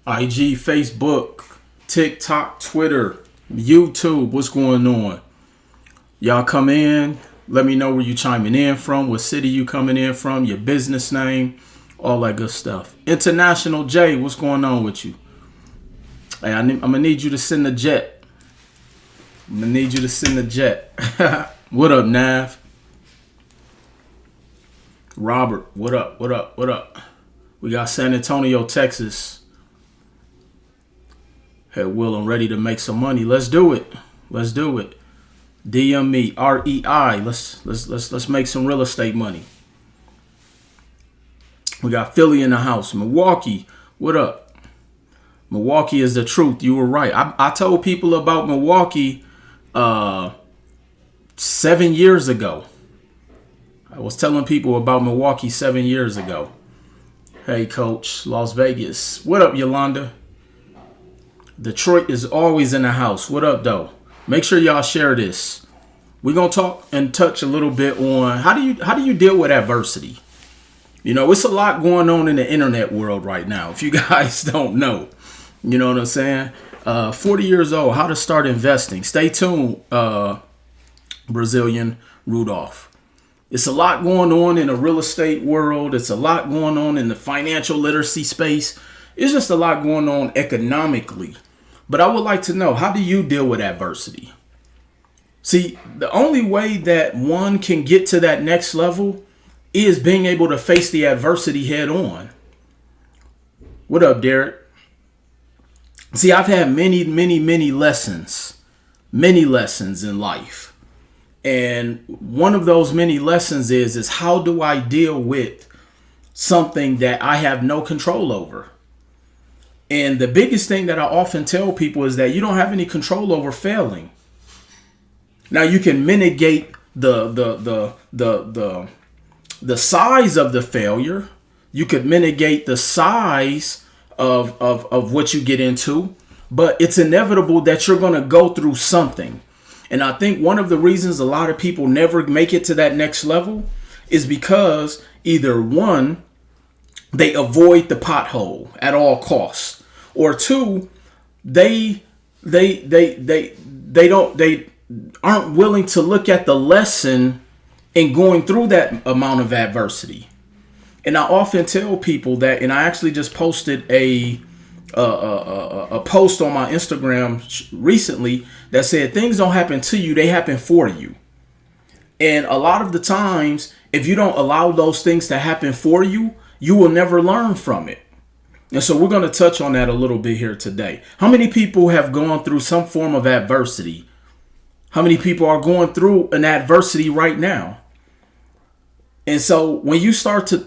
IG, Facebook, TikTok, Twitter, YouTube. What's going on? Y'all come in. Let me know where you chiming in from, what city you coming in from, your business name, all that good stuff. International J, what's going on with you? Hey, I'm going to need you to send the jet. What up, Nav? Robert, what up? We got San Antonio, Texas. Hey, Will, I'm ready to make some money. Let's do it. DM me, REI. Let's make some real estate money. We got Philly in the house. Milwaukee, what up? Milwaukee is the truth. You were right. I told people about Milwaukee 7 years ago. I was telling people about Milwaukee 7 years ago. Hey, Coach, Las Vegas. What up, Yolanda? Detroit is always in the house. What up, though? Make sure y'all share this. We're going to talk and touch a little bit on how do you deal with adversity? You know, it's a lot going on in the internet world right now. If you guys don't know, you know what I'm saying? 40 years old, how to start investing. Stay tuned, Brazilian Rudolph. It's a lot going on in the real estate world. It's a lot going on in the financial literacy space. It's just a lot going on economically. But I would like to know, how do you deal with adversity? See, the only way that one can get to that next level is being able to face the adversity head on. What up, Derek? See, I've had many lessons in life. And one of those many lessons is how do I deal with something that I have no control over? And the biggest thing that I often tell people is that you don't have any control over failing. Now you can mitigate the size of the failure. You could mitigate the size of what you get into, but it's inevitable that you're going to go through something. And I think one of the reasons a lot of people never make it to that next level is because either one, they avoid the pothole at all costs, or two, they aren't willing to look at the lesson in going through that amount of adversity. And I often tell people that, and I actually just posted a post on my Instagram recently that said things don't happen to you, they happen for you. And a lot of the times, if you don't allow those things to happen for you, you will never learn from it. And so we're going to touch on that a little bit here today. How many people have gone through some form of adversity? How many people are going through an adversity right now? And so when you start to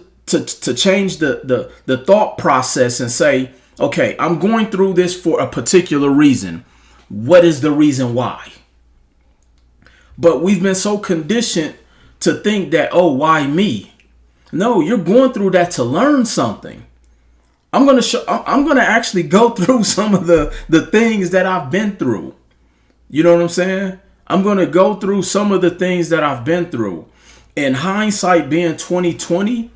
change the thought process and say, okay, I'm going through this for a particular reason. What is the reason why? But we've been so conditioned to think that, oh, why me? No, you're going through that to learn something. I'm going to actually go through some of the things that I've been through. You know what I'm saying? I'm going to go through some of the things that I've been through. In hindsight being 2020,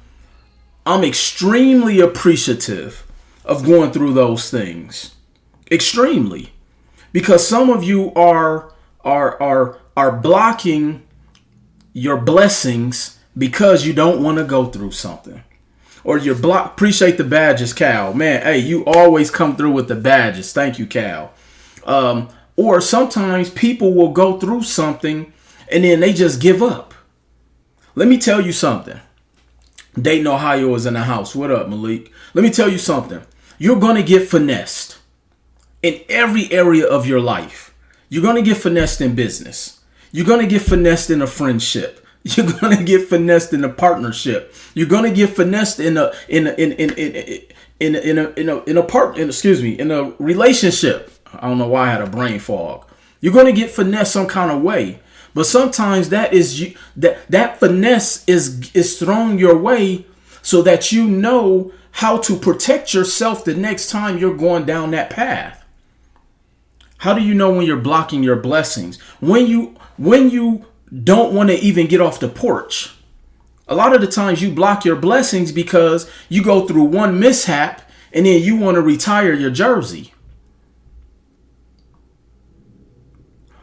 I'm extremely appreciative of going through those things. Extremely. Because some of you are blocking your blessings because you don't want to go through something. Or you're appreciate the badges, Cal. Man, hey, you always come through with the badges. Thank you, Cal. Or sometimes people will go through something and then they just give up. Let me tell you something. Dayton, Ohio is in the house. What up, Malik? Let me tell you something. You're going to get finessed in every area of your life. You're going to get finessed in business. You're going to get finessed in a friendship. You're going to get finessed in a partnership. You're going to get finessed in a relationship. I don't know why I had a brain fog. You're going to get finessed some kind of way. But sometimes that finesse is thrown your way so that you know how to protect yourself the next time you're going down that path. How do you know when you're blocking your blessings? When you don't want to even get off the porch. A lot of the times you block your blessings because you go through one mishap and then you want to retire your jersey.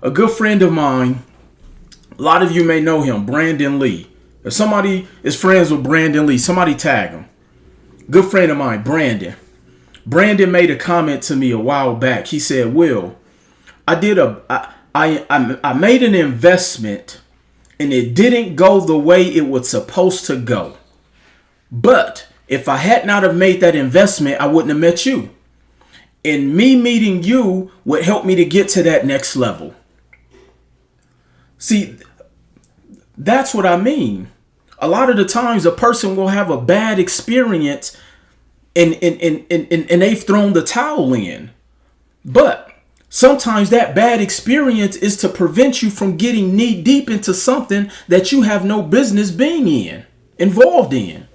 A good friend of mine, a lot of you may know him, Brandon Lee. If somebody is friends with Brandon Lee, somebody tag him. Good friend of mine, Brandon. Brandon made a comment to me a while back. He said, Will, I made an investment and it didn't go the way it was supposed to go. But if I had not have made that investment, I wouldn't have met you. And me meeting you would help me to get to that next level. See, that's what I mean. A lot of the times a person will have a bad experience and they've thrown the towel in. But sometimes that bad experience is to prevent you from getting knee deep into something that you have no business being involved in.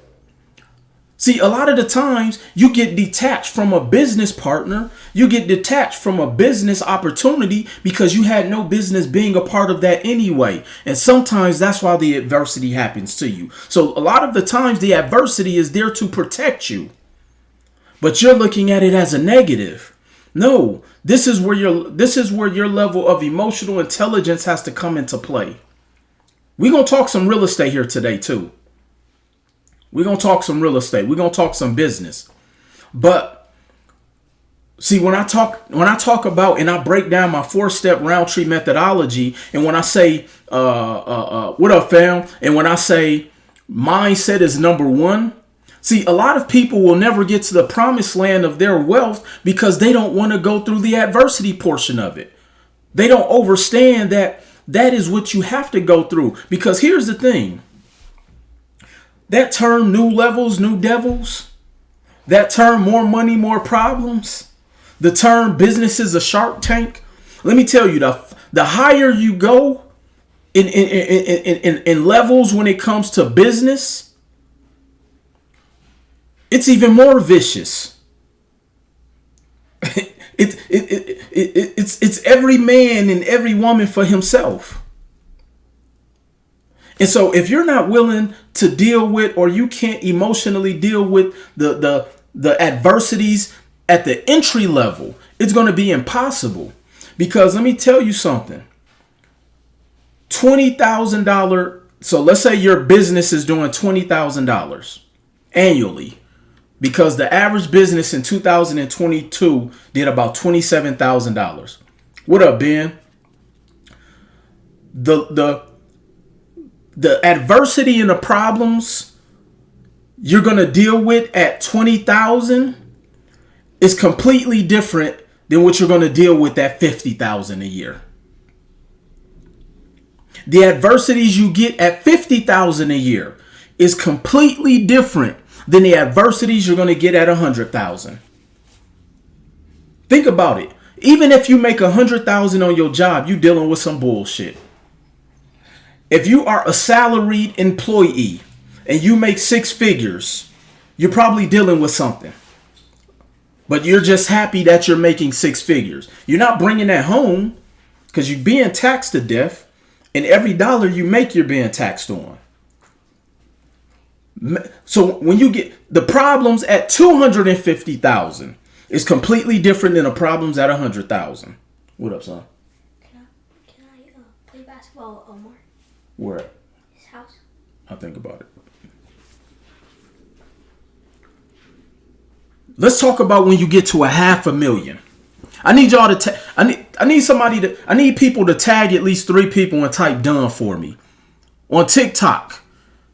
See, a lot of the times you get detached from a business partner, you get detached from a business opportunity because you had no business being a part of that anyway. And sometimes that's why the adversity happens to you. So a lot of the times the adversity is there to protect you, but you're looking at it as a negative. No, this is where your level of emotional intelligence has to come into play. We're going to talk some real estate here today too. We're going to talk some real estate. We're going to talk some business. But see, when I talk about and I break down my 4-step round tree methodology, and when I say, what up, fam? And when I say mindset is number one, see, a lot of people will never get to the promised land of their wealth because they don't want to go through the adversity portion of it. They don't understand that is what you have to go through. Because here's the thing. That term, new levels, new devils, that term, more money, more problems, the term business is a shark tank. Let me tell you, the higher you go in levels when it comes to business, it's even more vicious. It's every man and every woman for himself. And so if you're not willing to deal with, or you can't emotionally deal with the adversities at the entry level, it's going to be impossible. Because let me tell you something. $20,000. So let's say your business is doing $20,000 annually, because the average business in 2022 did about $27,000. What up, Ben? The adversity and the problems you're going to deal with at 20,000 is completely different than what you're going to deal with at 50,000 a year. The adversities you get at 50,000 a year is completely different than the adversities you're going to get at 100,000. Think about it. Even if you make 100,000 on your job, you're dealing with some bullshit. If you are a salaried employee and you make 6 figures, you're probably dealing with something. But you're just happy that you're making 6 figures. You're not bringing that home because you're being taxed to death. And every dollar you make, you're being taxed on. So when you get the problems at 250,000 is completely different than the problems at 100,000. What up, son? Can I play basketball with Omar? Where at? His house. I'll think about it. Let's talk about when you get to $500,000. I need y'all to I need people to tag at least 3 people and type done for me. On TikTok.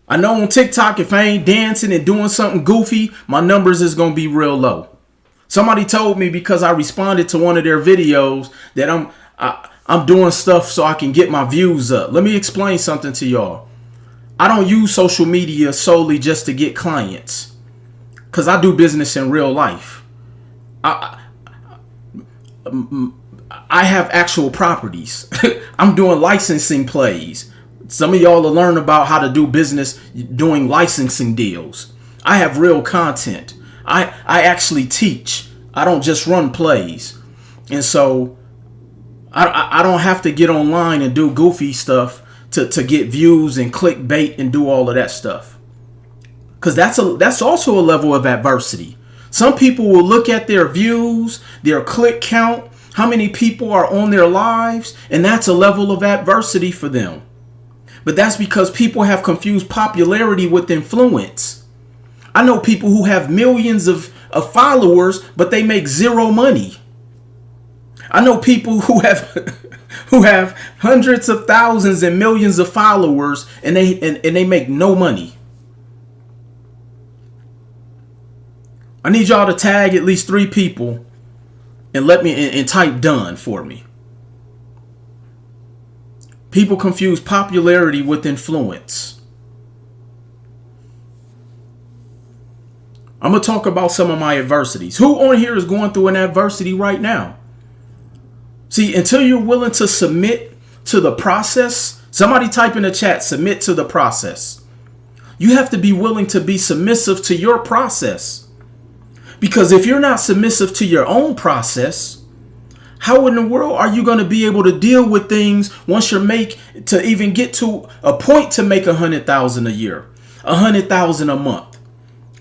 I know on TikTok, if I ain't dancing and doing something goofy, my numbers is going to be real low. Somebody told me because I responded to one of their videos that I'm doing stuff so I can get my views up. Let me explain something to y'all. I don't use social media solely just to get clients, because I do business in real life. I have actual properties. I'm doing licensing plays. Some of y'all will learn about how to do business doing licensing deals. I have real content. I actually teach. I don't just run plays. And so I don't have to get online and do goofy stuff to get views and clickbait and do all of that stuff. Because that's also a level of adversity. Some people will look at their views, their click count, how many people are on their lives, and that's a level of adversity for them. But that's because people have confused popularity with influence. I know people who have millions of followers, but they make zero money. I know people who have hundreds of thousands and millions of followers, and they make no money. I need y'all to tag at least 3 people and let me and type done for me. People confuse popularity with influence. I'm going to talk about some of my adversities. Who on here is going through an adversity right now? See, until you're willing to submit to the process, somebody type in the chat, submit to the process. You have to be willing to be submissive to your process. Because if you're not submissive to your own process, how in the world are you going to be able to deal with things once you're to even get to a point to make 100,000 a year, 100,000 a month,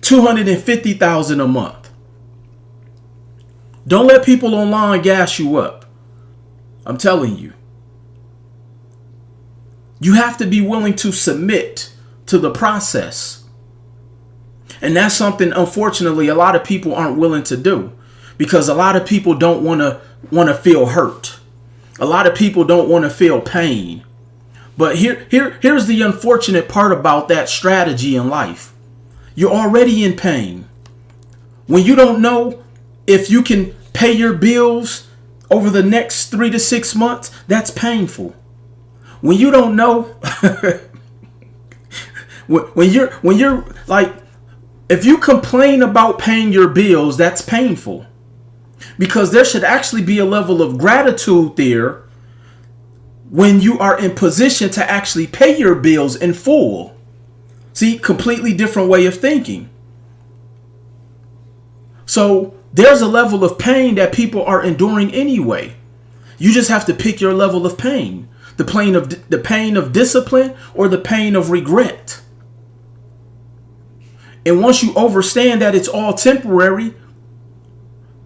250,000 a month? Don't let people online gas you up. I'm telling you. You have to be willing to submit to the process. And that's something, unfortunately, a lot of people aren't willing to do, because a lot of people don't want to feel hurt. A lot of people don't want to feel pain. But here's the unfortunate part about that strategy in life. You're already in pain. When you don't know if you can pay your bills over the next 3 to 6 months, that's painful. When you don't know, when you're like, if you complain about paying your bills, that's painful. Because there should actually be a level of gratitude there when you are in position to actually pay your bills in full. See, completely different way of thinking. So there's a level of pain that people are enduring anyway. You just have to pick your level of pain. The pain of discipline or the pain of regret. And once you understand that it's all temporary,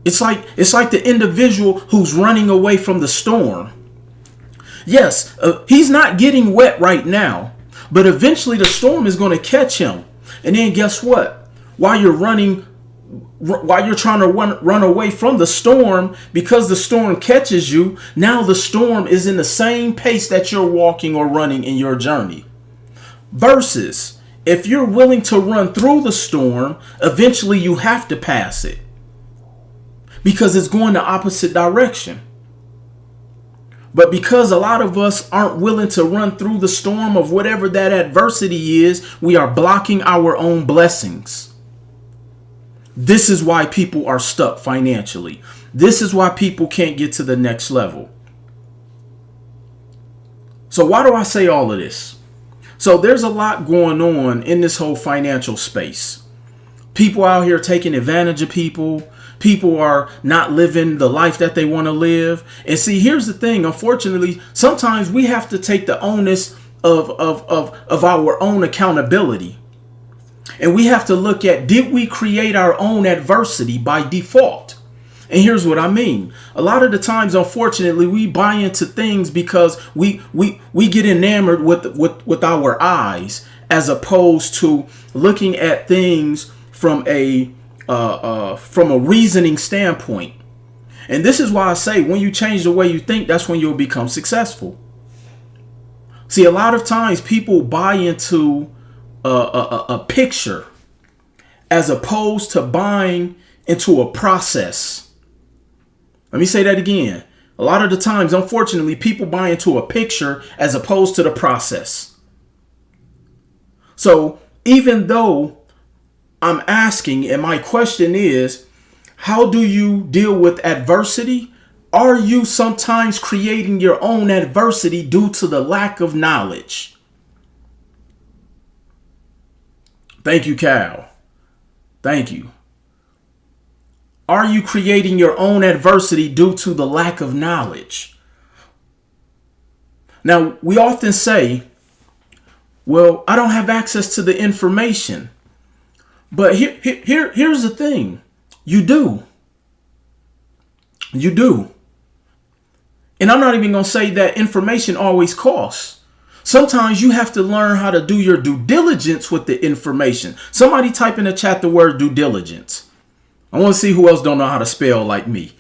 it's like the individual who's running away from the storm. Yes, he's not getting wet right now, but eventually the storm is going to catch him. And then guess what? While you're trying to run away from the storm, because the storm catches you, now the storm is in the same pace that you're walking or running in your journey. Versus, if you're willing to run through the storm, eventually you have to pass it, because it's going the opposite direction. But because a lot of us aren't willing to run through the storm of whatever that adversity is, we are blocking our own blessings. This is why people are stuck financially. This is why people can't get to the next level. So why do I say all of this? So there's a lot going on in this whole financial space. People out here taking advantage of people. People are not living the life that they want to live. And see, here's the thing. Unfortunately, sometimes we have to take the onus of our own accountability. And we have to look at, did we create our own adversity by default? And here's what I mean. A lot of the times, unfortunately, we buy into things because we get enamored with our eyes, as opposed to looking at things from a reasoning standpoint. And this is why I say, when you change the way you think, that's when you'll become successful. See, a lot of times people buy into a picture as opposed to buying into a process. Let me say that again. A lot of the times, unfortunately, people buy into a picture as opposed to the process. So even though I'm asking, and my question is, how do you deal with adversity? Are you sometimes creating your own adversity due to the lack of knowledge? Thank you, Cal. Thank you. Are you creating your own adversity due to the lack of knowledge? Now, we often say, well, I don't have access to the information. But here's the thing. You do. You do. And I'm not even going to say that information always costs. Sometimes you have to learn how to do your due diligence with the information. Somebody type in the chat the word due diligence. I want to see who else don't know how to spell like me.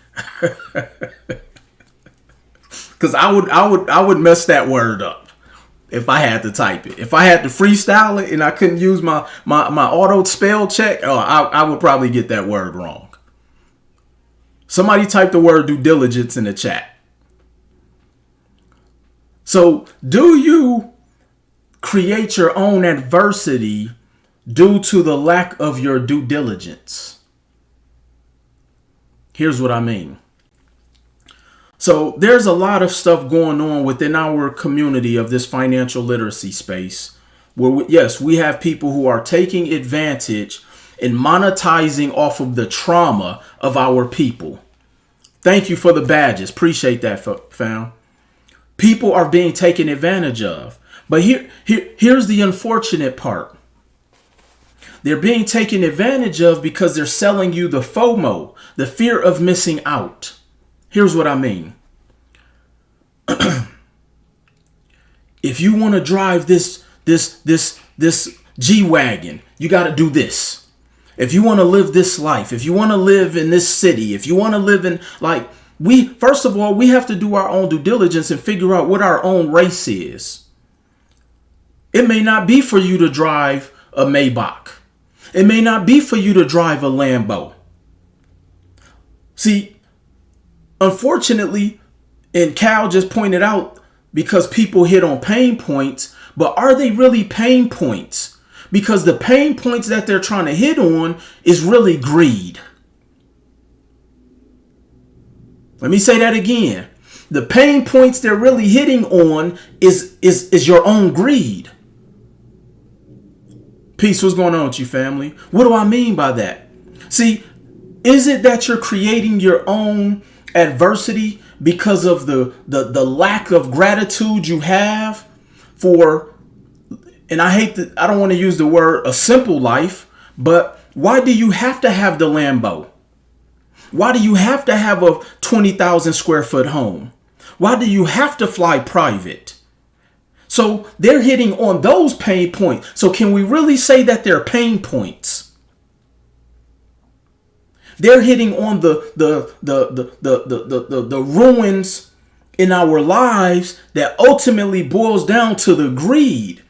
Because I would mess that word up if I had to type it. If I had to freestyle it and I couldn't use my auto spell check, I would probably get that word wrong. Somebody type the word due diligence in the chat. So, do you create your own adversity due to the lack of your due diligence? Here's what I mean. So, there's a lot of stuff going on within our community of this financial literacy space where, yes, we have people who are taking advantage and monetizing off of the trauma of our people. Thank you for the badges. Appreciate that, fam. People are being taken advantage of. But here's the unfortunate part. They're being taken advantage of because they're selling you the FOMO, the fear of missing out. Here's what I mean. If you want to drive this G-Wagon, you got to do this. If you want to live this life, if you want to live in this city, if you want to live in first of all, we have to do our own due diligence and figure out what our own race is. It may not be for you to drive a Maybach. It may not be for you to drive a Lambo. See, unfortunately, and Cal just pointed out, because people hit on pain points, but are they really pain points? Because the pain points that they're trying to hit on is really greed. Let me say that again. The pain points they're really hitting on is your own greed. Peace, what's going on with you, family? What do I mean by that? See, is it that you're creating your own adversity because of the lack of gratitude you have for, and I don't want to use the word a simple life, but why do you have to have the Lambo? Why do you have to have a 20,000 square foot home? Why do you have to fly private? So they're hitting on those pain points. So can we really say that they're pain points? They're hitting on the ruins in our lives that ultimately boils down to the greed.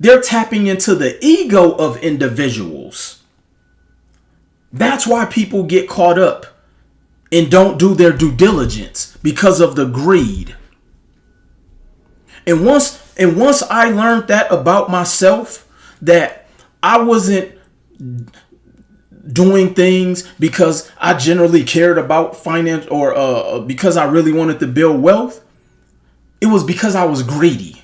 They're tapping into the ego of individuals. That's why people get caught up and don't do their due diligence, because of the greed. And once I learned that about myself, that I wasn't doing things because I generally cared about finance or because I really wanted to build wealth, it was because I was greedy.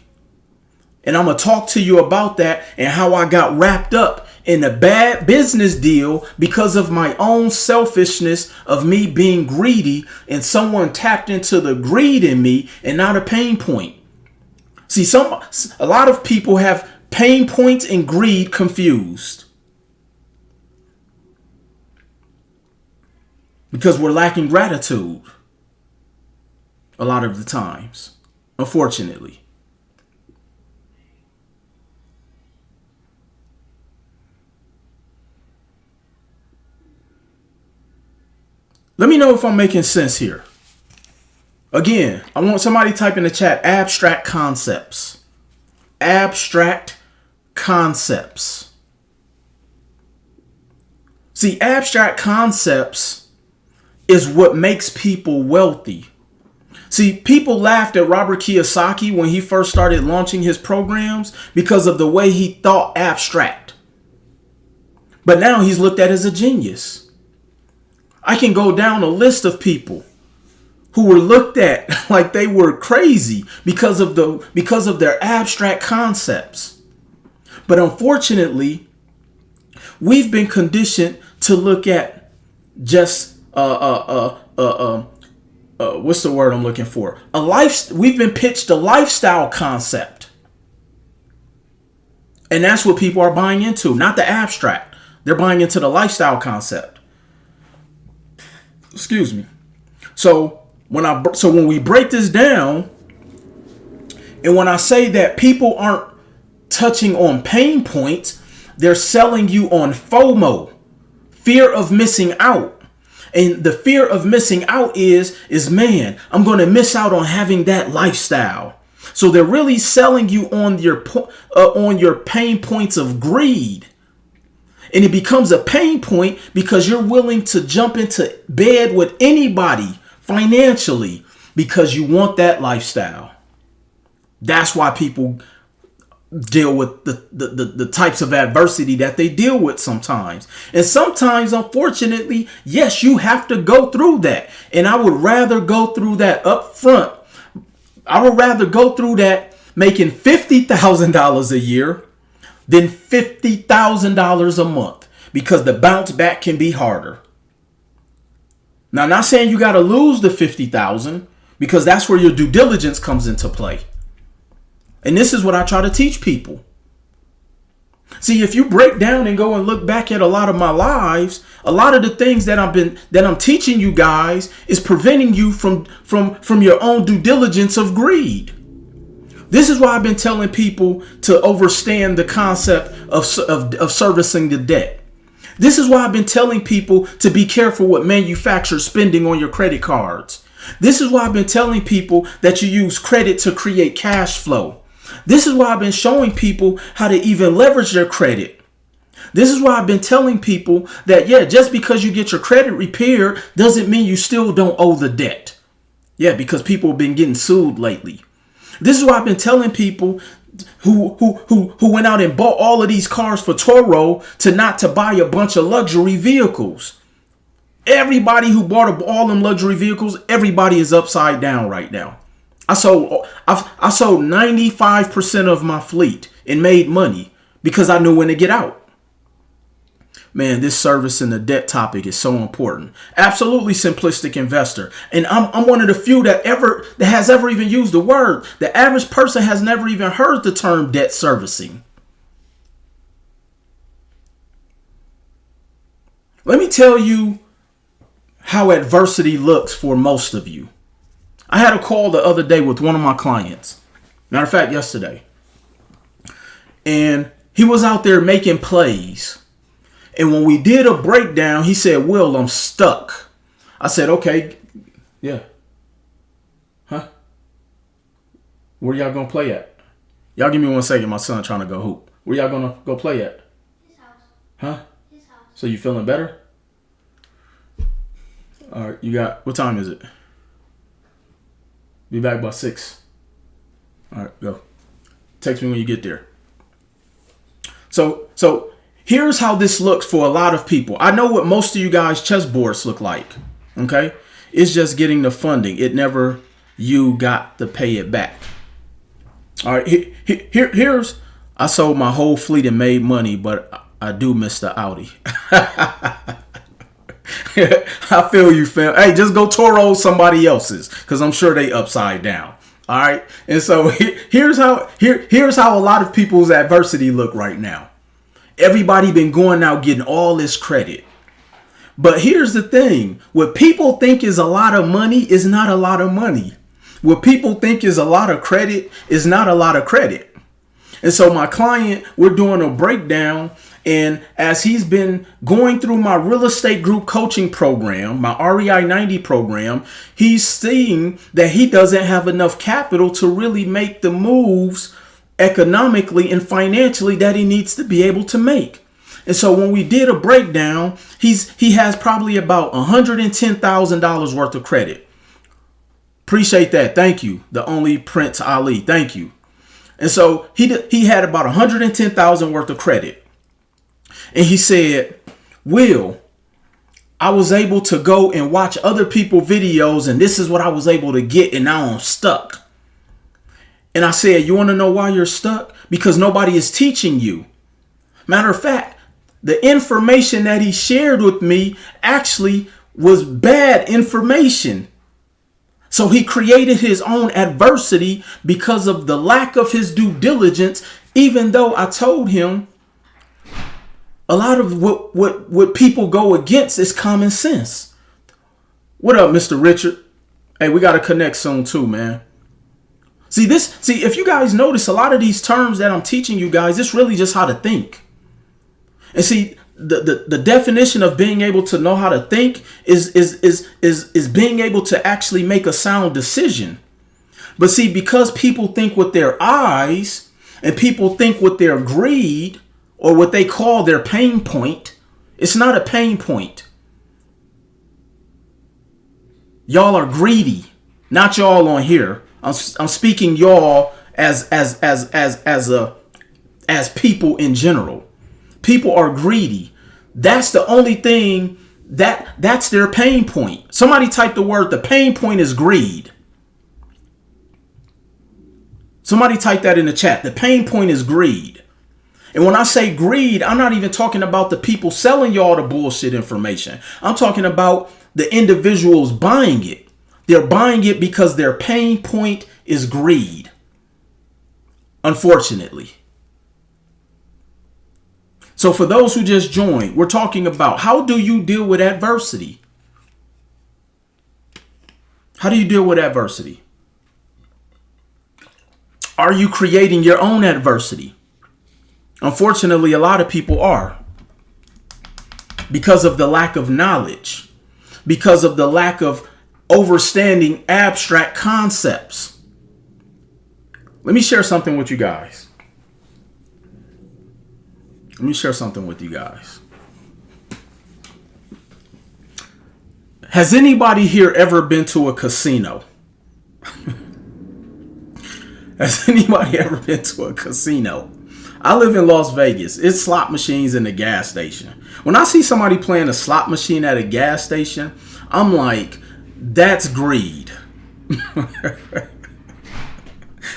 And I'm going to talk to you about that and how I got wrapped up in a bad business deal because of my own selfishness of me being greedy, and someone tapped into the greed in me and not a pain point. See, a lot of people have pain points and greed confused because we're lacking gratitude a lot of the times, unfortunately. Let me know if I'm making sense here. Again, I want somebody to type in the chat, abstract concepts. Abstract concepts. See, abstract concepts is what makes people wealthy. See, people laughed at Robert Kiyosaki when he first started launching his programs because of the way he thought abstract. But now he's looked at as a genius. I can go down a list of people who were looked at like they were crazy because of their abstract concepts. But unfortunately, we've been conditioned to look at just what's the word I'm looking for? We've been pitched a lifestyle concept. And that's what people are buying into, not the abstract. They're buying into the lifestyle concept. Excuse me. So when we break this down, and when I say that people aren't touching on pain points, they're selling you on FOMO, fear of missing out. And the fear of missing out is man, I'm going to miss out on having that lifestyle. So they're really selling you on your pain points of greed. And it becomes a pain point because you're willing to jump into bed with anybody financially because you want that lifestyle. That's why people deal with the types of adversity that they deal with sometimes. And sometimes, unfortunately, yes, you have to go through that. And I would rather go through that up front. I would rather go through that making $50,000 a year than $50,000 a month, because the bounce back can be harder. Now, I'm not saying you got to lose the $50,000, because that's where your due diligence comes into play. And this is what I try to teach people. See, if you break down and go and look back at a lot of my lives, a lot of the things that I'm teaching you guys is preventing you from your own due diligence of greed. This is why I've been telling people to understand the concept of servicing the debt. This is why I've been telling people to be careful with manufacturer spending on your credit cards. This is why I've been telling people that you use credit to create cash flow. This is why I've been showing people how to even leverage their credit. This is why I've been telling people that, just because you get your credit repaired doesn't mean you still don't owe the debt. Yeah, because people have been getting sued lately. This is why I've been telling people who went out and bought all of these cars for Toro to buy a bunch of luxury vehicles. Everybody who bought all them luxury vehicles, everybody is upside down right now. I sold 95% of my fleet and made money because I knew when to get out. Man, this service and the debt topic is so important. Absolutely simplistic investor. And I'm one of the few that has ever even used the word. The average person has never even heard the term debt servicing. Let me tell you how adversity looks for most of you. I had a call the other day with one of my clients. Matter of fact, yesterday. And he was out there making plays. And when we did a breakdown, he said, "Will, I'm stuck." I said, "Okay, yeah. Huh? Where y'all gonna play at? Y'all give me 1 second. My son trying to go hoop. Where y'all gonna go play at?" His house. Huh? His house. So you feeling better? All right, what time is it? Be back by 6. All right, go. Text me when you get there. So here's how this looks for a lot of people. I know what most of you guys' chessboards look like. Okay? It's just getting the funding. It never you got to pay it back. All right, here's I sold my whole fleet and made money, but I do miss the Audi. I feel you, fam. Hey, just go Toro somebody else's, because I'm sure they upside down. All right. And so here's how a lot of people's adversity look right now. Everybody been going out getting all this credit. But here's the thing. What people think is a lot of money is not a lot of money. What people think is a lot of credit is not a lot of credit. And so my client, we're doing a breakdown. And as he's been going through my real estate group coaching program, my REI 90 program, he's seeing that he doesn't have enough capital to really make the moves economically and financially that he needs to be able to make. And so when we did a breakdown, he has probably about $110,000 worth of credit. Appreciate that. Thank you. The only Prince Ali. Thank you. And so he had about $110,000 worth of credit. And he said, "Will, I was able to go and watch other people's videos, and this is what I was able to get, and now I'm stuck." And I said, "You want to know why you're stuck? Because nobody is teaching you." Matter of fact, the information that he shared with me actually was bad information. So he created his own adversity because of the lack of his due diligence, even though I told him a lot of what people go against is common sense. What up, Mr. Richard? Hey, we got to connect soon too, man. See, if you guys notice, a lot of these terms that I'm teaching you guys, it's really just how to think. And see, the definition of being able to know how to think is being able to actually make a sound decision. But see, because people think with their eyes and people think with their greed or what they call their pain point, it's not a pain point. Y'all are greedy, not y'all on here. I'm speaking y'all as people in general. People are greedy. That's the only thing that's their pain point. Somebody type the word, the pain point is greed. Somebody type that in the chat. The pain point is greed. And when I say greed, I'm not even talking about the people selling y'all the bullshit information. I'm talking about the individuals buying it. They're buying it because their pain point is greed. Unfortunately. So for those who just joined, we're talking about how do you deal with adversity? How do you deal with adversity? Are you creating your own adversity? Unfortunately, a lot of people are. Because of the lack of knowledge. Because of the lack of understanding abstract concepts. Let me share something with you guys. Has anybody here ever been to a casino? Has anybody ever been to a casino? I live in Las Vegas. It's slot machines in the gas station. When I see somebody playing a slot machine at a gas station, I'm like, that's greed.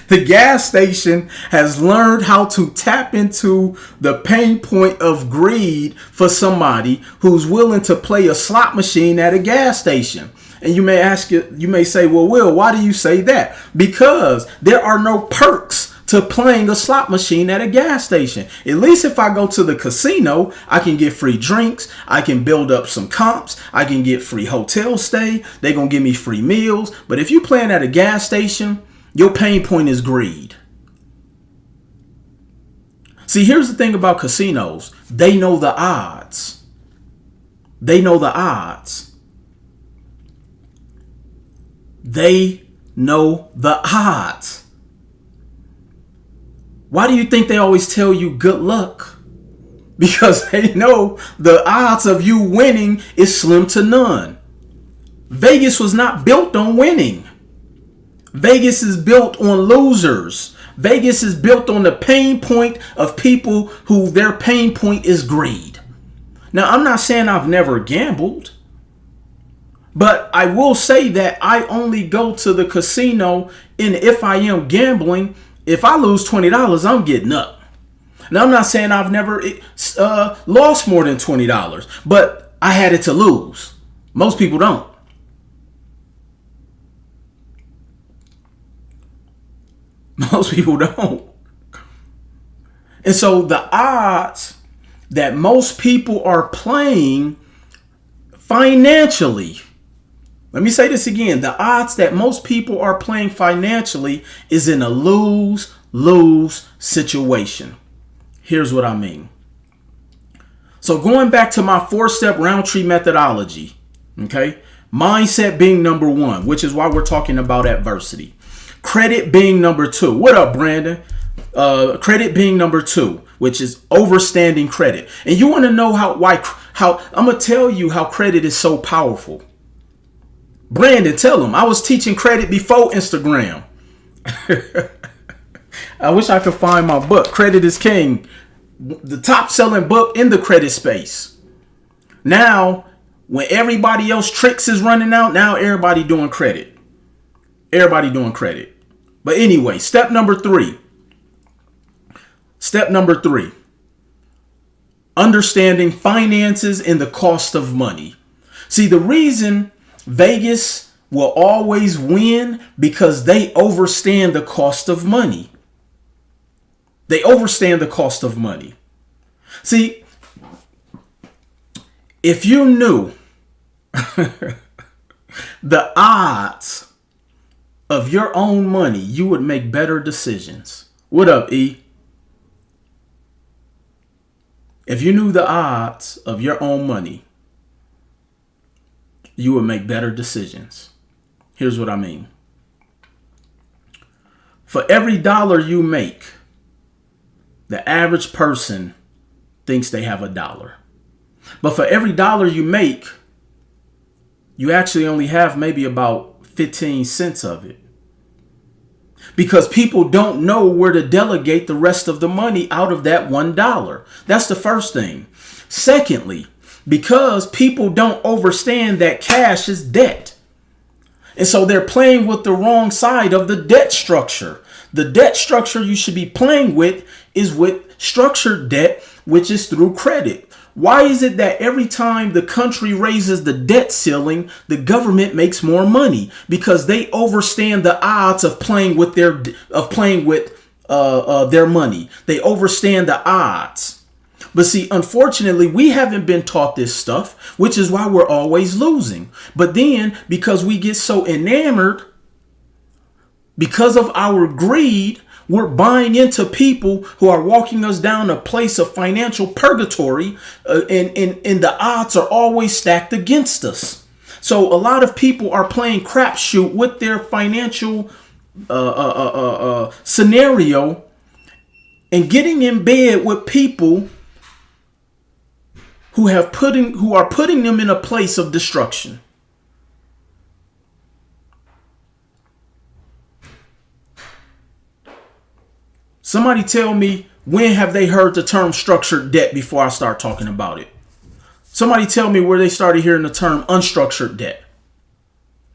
The gas station has learned how to tap into the pain point of greed for somebody who's willing to play a slot machine at a gas station. And you may say, well, Will, why do you say that? Because there are no perks to playing a slot machine at a gas station. At least if I go to the casino, I can get free drinks. I can build up some comps. I can get free hotel stay. They're going to give me free meals. But if you're playing at a gas station, your pain point is greed. See, here's the thing about casinos. They know the odds. They know the odds. They know the odds. Why do you think they always tell you good luck? Because they know the odds of you winning is slim to none. Vegas was not built on winning. Vegas is built on losers. Vegas is built on the pain point of people who their pain point is greed. Now, I'm not saying I've never gambled, but I will say that I only go to the casino, and if I am gambling, if I lose $20, I'm getting up. Now, I'm not saying I've never lost more than $20, but I had it to lose. Most people don't. Most people don't. And so the odds that most people are playing financially, let me say this again. The odds that most people are playing financially is in a lose-lose situation. Here's what I mean. So going back to my 4-step round tree methodology, okay? Mindset being number 1, which is why we're talking about adversity. Credit being number 2. What up, Brandon? Credit being number 2, which is overstanding credit. And you want to know how I'm going to tell you how credit is so powerful. Brandon, tell him I was teaching credit before Instagram. I wish I could find my book, Credit is King, the top selling book in the credit space. Now, when everybody else tricks is running out, now everybody doing credit. Everybody doing credit. But anyway, step number 3. Step number 3. Understanding finances and the cost of money. See, the reason Vegas will always win because they understand the cost of money. They understand the cost of money. See, if you knew the odds of your own money, you would make better decisions. What up, E? If you knew the odds of your own money, you would make better decisions. Here's what I mean. For every dollar you make, the average person thinks they have a dollar. But for every dollar you make, you actually only have maybe about 15 cents of it. Because people don't know where to delegate the rest of the money out of that $1. That's the first thing. Secondly, because people don't understand that cash is debt. And so they're playing with the wrong side of the debt structure. The debt structure you should be playing with is with structured debt, which is through credit. Why is it that every time the country raises the debt ceiling, the government makes more money? Because they understand the odds of playing with their money. They understand the odds. But see, unfortunately, we haven't been taught this stuff, which is why we're always losing. But then, because we get so enamored, because of our greed, we're buying into people who are walking us down a place of financial purgatory, and the odds are always stacked against us. So a lot of people are playing crapshoot with their financial scenario and getting in bed with people who are putting them in a place of destruction. Somebody tell me, when have they heard the term structured debt before I start talking about it? Somebody tell me where they started hearing the term unstructured debt.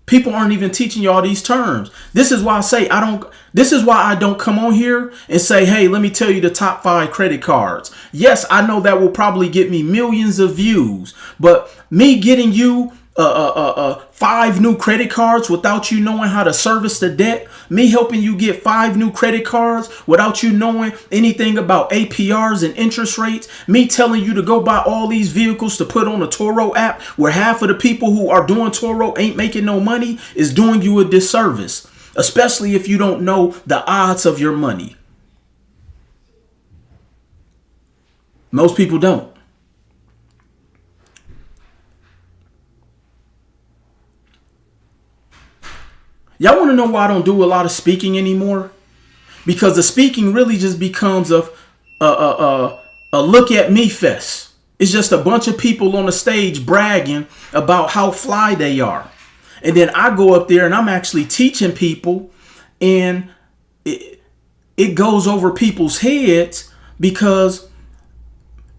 People aren't even teaching y'all these terms. This is why I don't come on here and say, hey, let me tell you the top 5 credit cards. Yes, I know that will probably get me millions of views, but me getting you 5 new credit cards without you knowing how to service the debt, me helping you get 5 new credit cards without you knowing anything about APRs and interest rates, me telling you to go buy all these vehicles to put on the Toro app where half of the people who are doing Toro ain't making no money, is doing you a disservice, especially if you don't know the odds of your money. Most people don't. Y'all want to know why I don't do a lot of speaking anymore? Because the speaking really just becomes a look at me fest. It's just a bunch of people on the stage bragging about how fly they are. And then I go up there and I'm actually teaching people, and it goes over people's heads because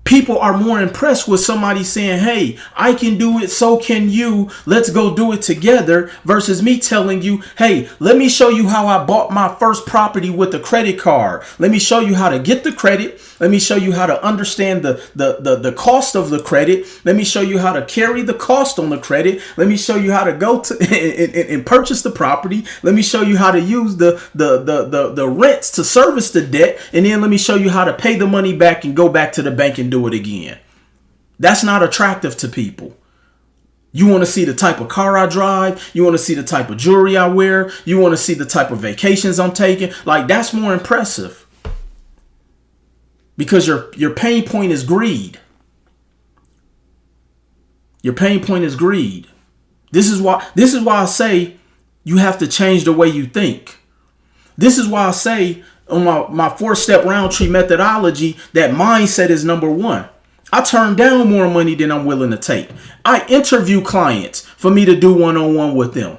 people are more impressed with somebody saying, hey, I can do it, so can you. Let's go do it together, versus me telling you, hey, let me show you how I bought my first property with a credit card. Let me show you how to get the credit. Let me show you how to understand the cost of the credit. Let me show you how to carry the cost on the credit. Let me show you how to go to and purchase the property. Let me show you how to use the rents to service the debt. And then let me show you how to pay the money back and go back to the bank and do it again. That's not attractive to people. You want to see the type of car I drive. You want to see the type of jewelry I wear. You want to see the type of vacations I'm taking. Like, that's more impressive. Because your pain point is greed. Your pain point is greed. This is why I say you have to change the way you think. This is why I say on my 4-step round tree methodology that mindset is number 1. I turn down more money than I'm willing to take. I interview clients for me to do one-on-one with them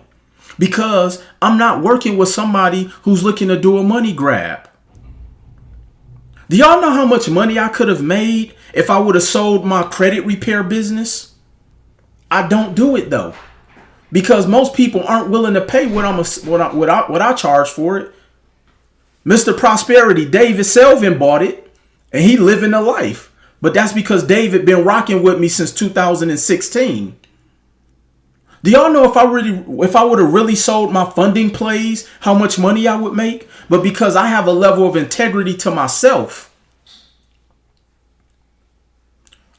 because I'm not working with somebody who's looking to do a money grab. Do y'all know how much money I could have made if I would have sold my credit repair business? I don't do it though, because most people aren't willing to pay what I charge for it. Mr. Prosperity, David Selvin, bought it and he living the life. But that's because David been rocking with me since 2016. Do y'all know if I would have really sold my funding plays, how much money I would make? But because I have a level of integrity to myself,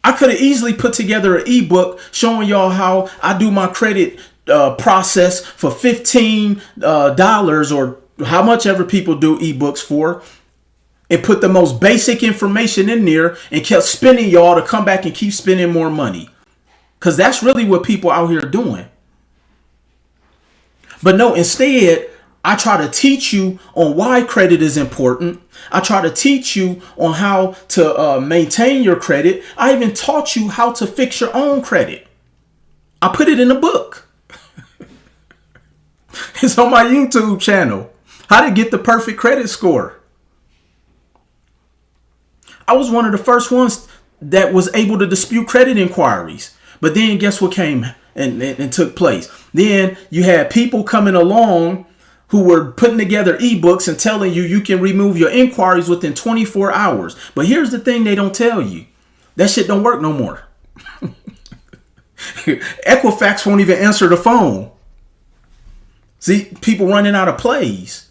I could have easily put together an ebook showing y'all how I do my credit process for $15 or how much ever people do ebooks for, and put the most basic information in there and kept spinning y'all to come back and keep spending more money. Because that's really what people out here are doing. But no, instead, I try to teach you on why credit is important. I try to teach you on how to maintain your credit. I even taught you how to fix your own credit. I put it in a book. It's on my YouTube channel. How to get the perfect credit score. I was one of the first ones that was able to dispute credit inquiries. But then guess what came and took place? Then you had people coming along who were putting together ebooks and telling you you can remove your inquiries within 24 hours. But here's the thing they don't tell you. That shit don't work no more. Equifax won't even answer the phone. See, people running out of plays.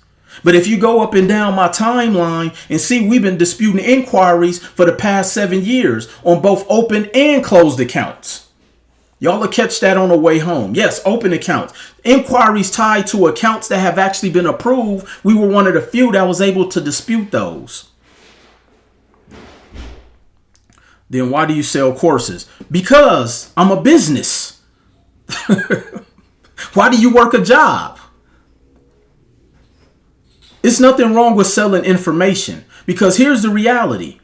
But if you go up and down my timeline and see, we've been disputing inquiries for the past 7 years on both open and closed accounts. Y'all will catch that on the way home. Yes, open accounts. Inquiries tied to accounts that have actually been approved. We were one of the few that was able to dispute those. Then why do you sell courses? Because I'm a business. Why do you work a job? It's nothing wrong with selling information, because here's the reality.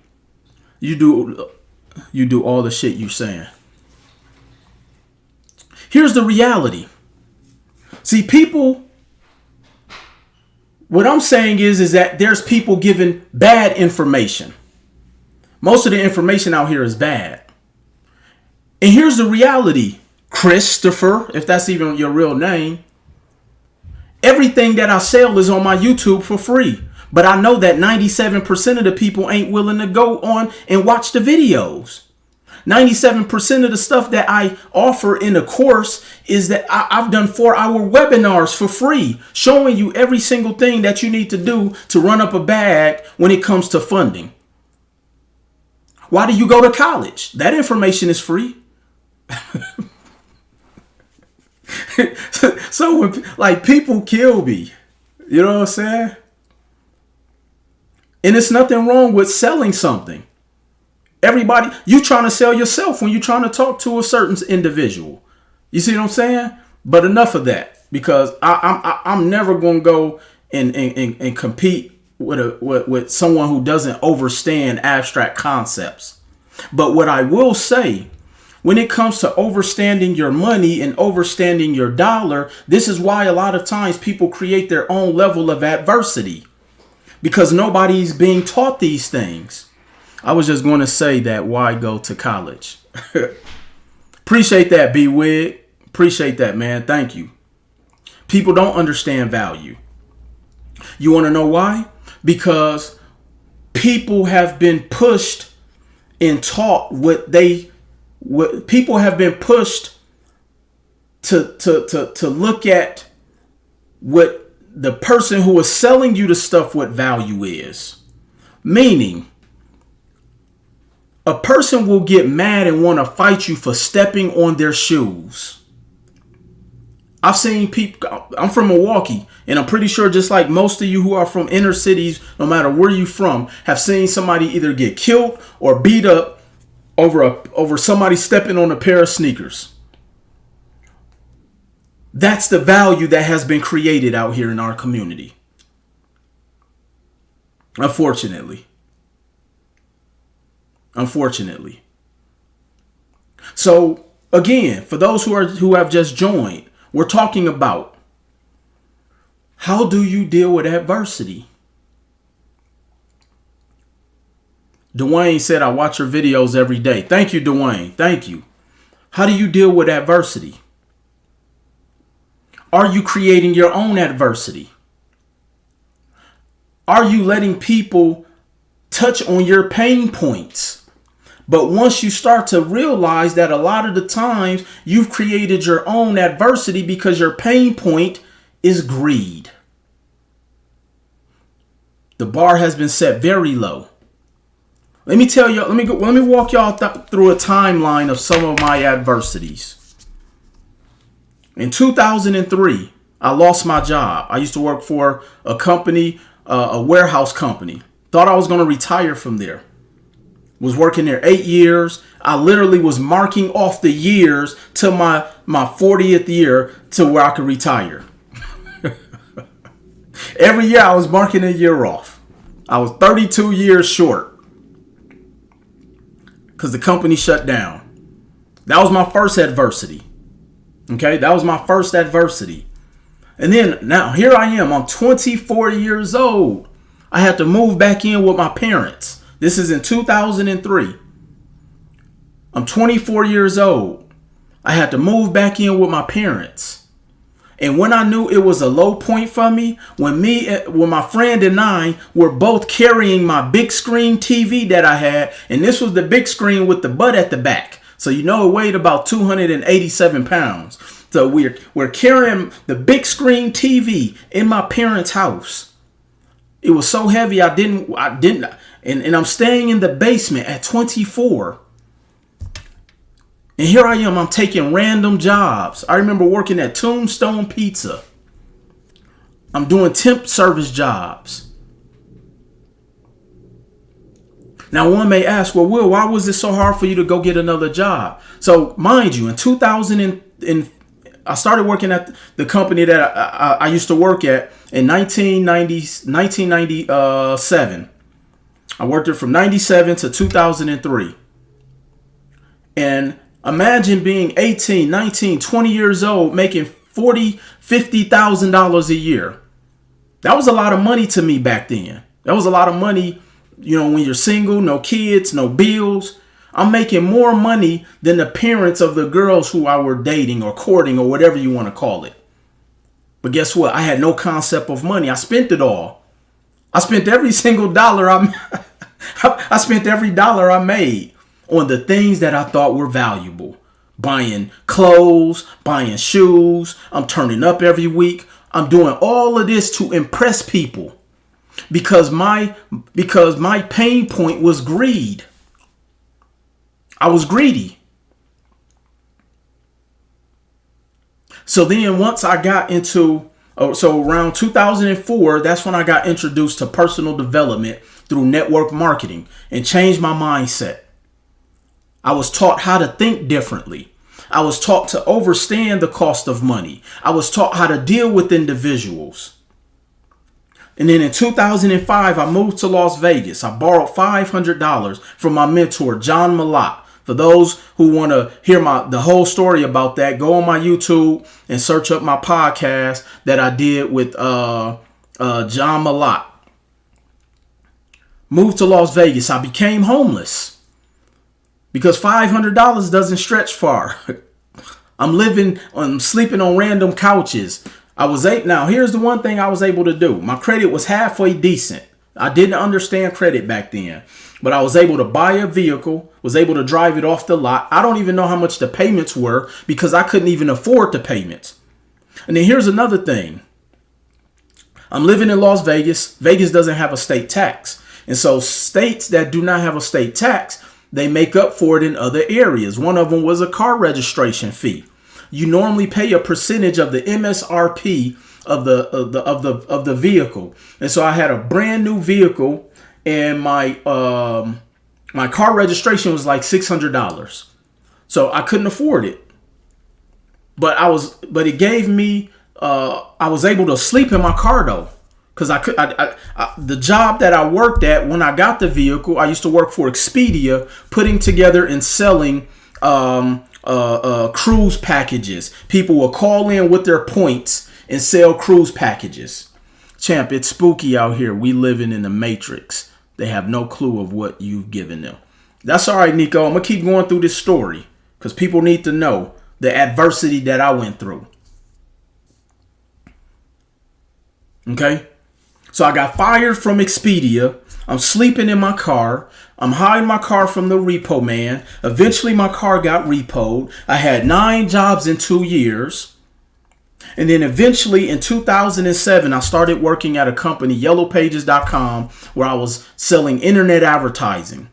You do all the shit you're saying. Here's the reality. See, people, what I'm saying is that there's people giving bad information. Most of the information out here is bad. And here's the reality, Christopher, if that's even your real name. Everything that I sell is on my YouTube for free. But I know that 97% of the people ain't willing to go on and watch the videos. 97% of the stuff that I offer in a course is that I've done 4-hour webinars for free, showing you every single thing that you need to do to run up a bag when it comes to funding. Why do you go to college? That information is free. So when like people kill me, you know what I'm saying? And it's nothing wrong with selling something. Everybody, you trying to sell yourself when you're trying to talk to a certain individual. You see what I'm saying? But enough of that, because I'm never going to go and compete with someone who doesn't understand abstract concepts. But what I will say, when it comes to understanding your money and understanding your dollar, this is why a lot of times people create their own level of adversity, because nobody's being taught these things. I was just going to say that, why go to college? Appreciate that, B-Wig. Appreciate that, man. Thank you. People don't understand value. You want to know why? Because people have been pushed and taught what people have been pushed to look at what the person who is selling you the stuff, what value is. Meaning, a person will get mad and want to fight you for stepping on their shoes. I've seen people, I'm from Milwaukee, and I'm pretty sure just like most of you who are from inner cities, no matter where you're from, have seen somebody either get killed or beat up over somebody stepping on a pair of sneakers. That's the value that has been created out here in our community. Unfortunately. So again, for those who have just joined, we're talking about how do you deal with adversity? Dwayne said, I watch your videos every day. Thank you, Dwayne. Thank you. How do you deal with adversity? Are you creating your own adversity? Are you letting people touch on your pain points? But once you start to realize that a lot of the times you've created your own adversity because your pain point is greed. The bar has been set very low. Let me tell you, let me walk y'all through a timeline of some of my adversities. In 2003, I lost my job. I used to work for a company, a warehouse company. Thought I was going to retire from there. Was working there 8 years. I literally was marking off the years to my 40th year to where I could retire. Every year I was marking a year off. I was 32 years short because the company shut down. That was my first adversity. Okay, that was my first adversity. And then now here I am. I'm 24 years old. I had to move back in with my parents. This is in 2003. I'm 24 years old. I had to move back in with my parents. And when I knew it was a low point for me, when my friend and I were both carrying my big screen TV that I had, and this was the big screen with the butt at the back. So it weighed about 287 pounds. So we're carrying the big screen TV in my parents' house. It was so heavy I didn't and I'm staying in the basement at 24. And here I am, I'm taking random jobs. I remember working at Tombstone Pizza. I'm doing temp service jobs. Now one may ask, well, Will, why was it so hard for you to go get another job? So mind you, in 2000 I started working at the company that I used to work at in 1997. I worked there from 97 to 2003. And imagine being 18, 19, 20 years old, making $40,000, $50,000 a year. That was a lot of money to me back then. That was a lot of money, when you're single, no kids, no bills. I'm making more money than the parents of the girls who I were dating or courting or whatever you want to call it. But guess what? I had no concept of money. I spent it all. I spent every single dollar I spent every dollar I made on the things that I thought were valuable. Buying clothes, buying shoes. I'm turning up every week. I'm doing all of this to impress people because my pain point was greed. I was greedy. So then once I got into, around 2004, that's when I got introduced to personal development through network marketing and changed my mindset. I was taught how to think differently. I was taught to understand the cost of money. I was taught how to deal with individuals. And then in 2005, I moved to Las Vegas. I borrowed $500 from my mentor, John Malott. For those who want to hear the whole story about that, go on my YouTube and search up my podcast that I did with John Malott. Moved to Las Vegas. I became homeless because $500 doesn't stretch far. I'm sleeping on random couches. Now here's the one thing I was able to do. My credit was halfway decent. I didn't understand credit back then, but I was able to buy a vehicle, was able to drive it off the lot. I don't even know how much the payments were because I couldn't even afford the payments. And then here's another thing. I'm living in Las Vegas. Vegas doesn't have a state tax. And so states that do not have a state tax, they make up for it in other areas. One of them was a car registration fee. You normally pay a percentage of the MSRP of the vehicle. And so I had a brand new vehicle and my car registration was like $600. So I couldn't afford it. But it gave me I was able to sleep in my car though. Because the job that I worked at when I got the vehicle, I used to work for Expedia, putting together and selling cruise packages. People will call in with their points and sell cruise packages. Champ, it's spooky out here. We living in the Matrix. They have no clue of what you've given them. That's all right, Nico. I'm going to keep going through this story because people need to know the adversity that I went through. Okay? So I got fired from Expedia. I'm sleeping in my car. I'm hiding my car from the repo man. Eventually my car got repoed. I had 9 jobs in 2 years. And then eventually in 2007, I started working at a company, yellowpages.com, where I was selling internet advertising.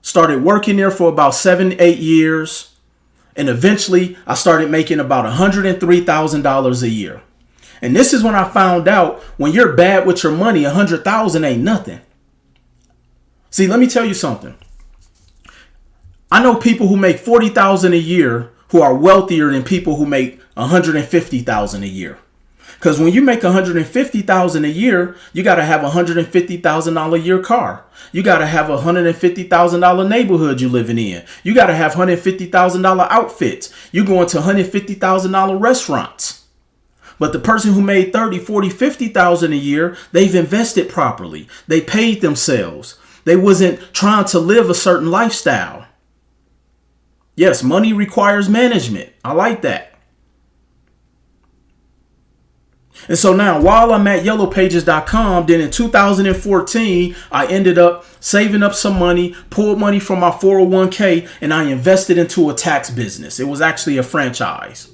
Started working there for about 7-8 years. And eventually I started making about $103,000 a year. And this is when I found out when you're bad with your money, 100,000 ain't nothing. See, let me tell you something. I know people who make 40,000 a year who are wealthier than people who make 150,000 a year. Because when you make 150,000 a year, you got to have $150,000 a year car. You got to have $150,000 neighborhood you living in. You got to have $150,000 outfits. You going to $150,000 restaurants. But the person who made 30, 40, 50,000 a year, they've invested properly. They paid themselves. They wasn't trying to live a certain lifestyle. Yes, money requires management. I like that. And so now while I'm at yellowpages.com, then in 2014, I ended up saving up some money, pulled money from my 401k, and I invested into a tax business. It was actually a franchise.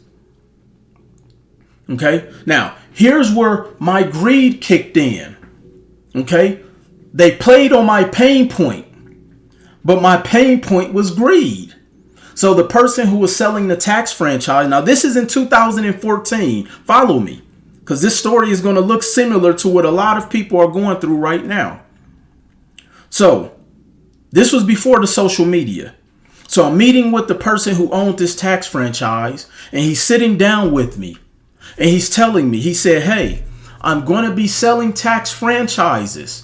Okay. Now here's where my greed kicked in. Okay. They played on my pain point, but my pain point was greed. So the person who was selling the tax franchise, now this is in 2014, follow me, because this story is going to look similar to what a lot of people are going through right now. So this was before the social media. So I'm meeting with the person who owned this tax franchise, and he's sitting down with me and he's telling me, he said, hey, I'm going to be selling tax franchises.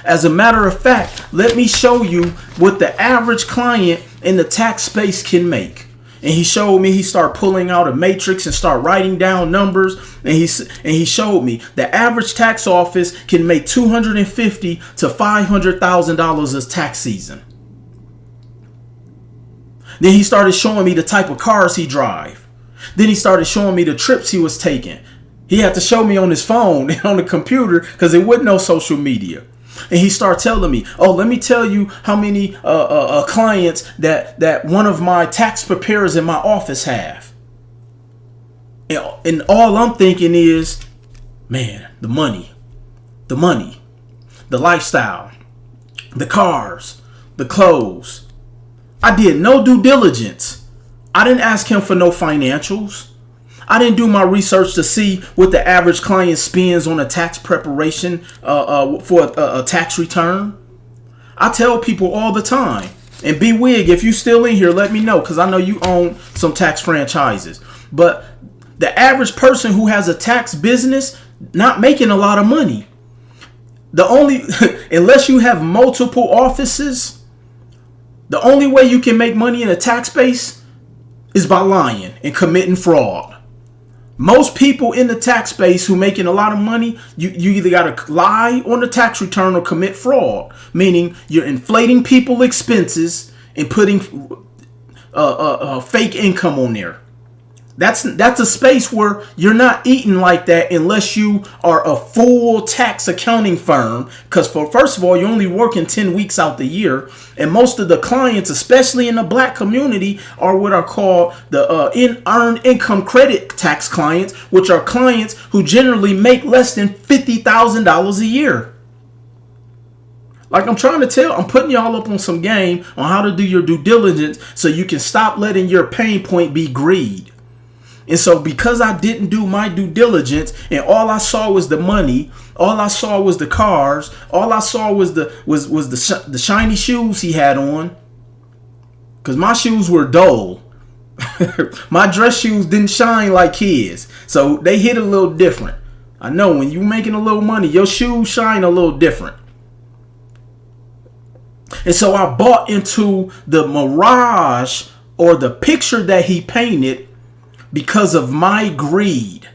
As a matter of fact, let me show you what the average client in the tax space can make. And he showed me, he started pulling out a matrix and start writing down numbers. And he showed me the average tax office can make $250,000 to $500,000 as tax season. Then he started showing me the type of cars he drive. Then he started showing me the trips he was taking. He had to show me on his phone and on the computer because there wasn't no social media. And he started telling me, oh, let me tell you how many clients that one of my tax preparers in my office have. And all I'm thinking is, man, the money, the lifestyle, the cars, the clothes. I did no due diligence. I didn't ask him for no financials. I didn't do my research to see what the average client spends on a tax preparation for a tax return. I tell people all the time, and B Wig, if you still in here, let me know, because I know you own some tax franchises. But the average person who has a tax business not making a lot of money. Unless you have multiple offices, the only way you can make money in a tax space is by lying and committing fraud. Most people in the tax space who making a lot of money, you either got to lie on the tax return or commit fraud, meaning you're inflating people's expenses and putting fake income on there. That's a space where you're not eating like that unless you are a full tax accounting firm. Because first of all, you're only working 10 weeks out the year. And most of the clients, especially in the black community, are what are called the earned income credit tax clients, which are clients who generally make less than $50,000 a year. Like I'm putting y'all up on some game on how to do your due diligence so you can stop letting your pain point be greed. And so because I didn't do my due diligence and all I saw was the money, all I saw was the cars, all I saw was the shiny shoes he had on, because my shoes were dull. My dress shoes didn't shine like his. So they hit a little different. I know when you're making a little money, your shoes shine a little different. And so I bought into the mirage or the picture that he painted because of my greed.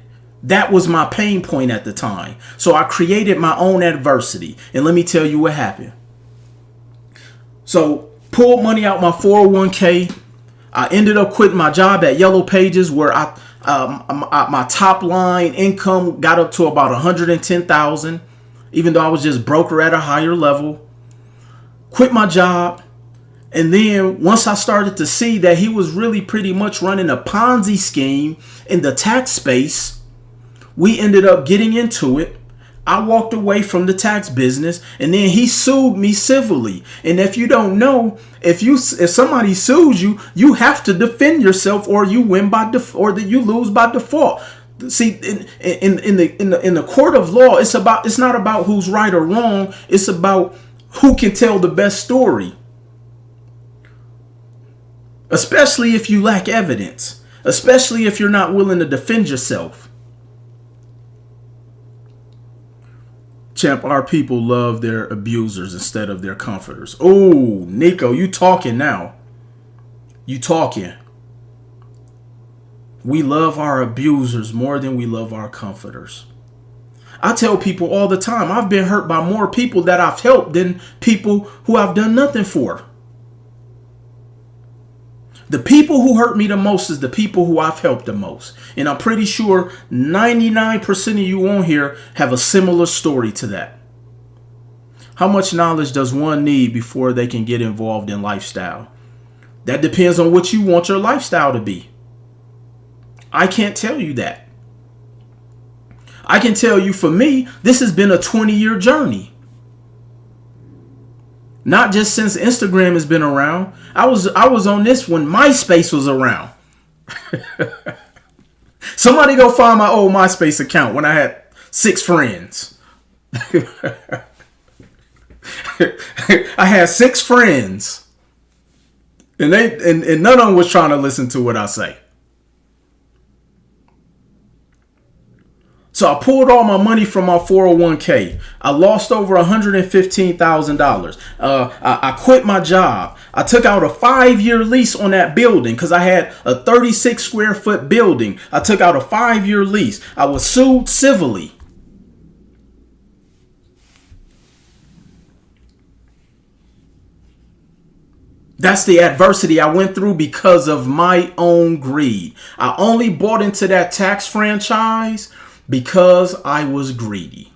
That was my pain point at the time. So I created my own adversity. And let me tell you what happened. So pulled money out my 401k. I ended up quitting my job at Yellow Pages, where my top line income got up to about $110,000, even though I was just broker at a higher level. Quit my job. And then once I started to see that he was really pretty much running a Ponzi scheme in the tax space, we ended up getting into it. I walked away from the tax business, and then he sued me civilly. And if you don't know, if somebody sues you, you have to defend yourself, or you win by or that you lose by default. See, in the court of law, it's not about who's right or wrong. It's about who can tell the best story. Especially if you lack evidence. Especially if you're not willing to defend yourself. Champ, our people love their abusers instead of their comforters. Oh, Nico, you talking now. You talking. We love our abusers more than we love our comforters. I tell people all the time, I've been hurt by more people that I've helped than people who I've done nothing for. The people who hurt me the most is the people who I've helped the most. And I'm pretty sure 99% of you on here have a similar story to that. How much knowledge does one need before they can get involved in lifestyle? That depends on what you want your lifestyle to be. I can't tell you that. I can tell you, for me, this has been a 20-year journey. Not just since Instagram has been around. I was on this when MySpace was around. Somebody go find my old MySpace account when I had 6 friends. I had 6 friends. And none of them was trying to listen to what I say. So I pulled all my money from my 401k. I lost over $115,000. I quit my job. I took out a 5-year lease on that building because I had a 36 square foot building. I took out a 5-year lease. I was sued civilly. That's the adversity I went through because of my own greed. I only bought into that tax franchise because I was greedy.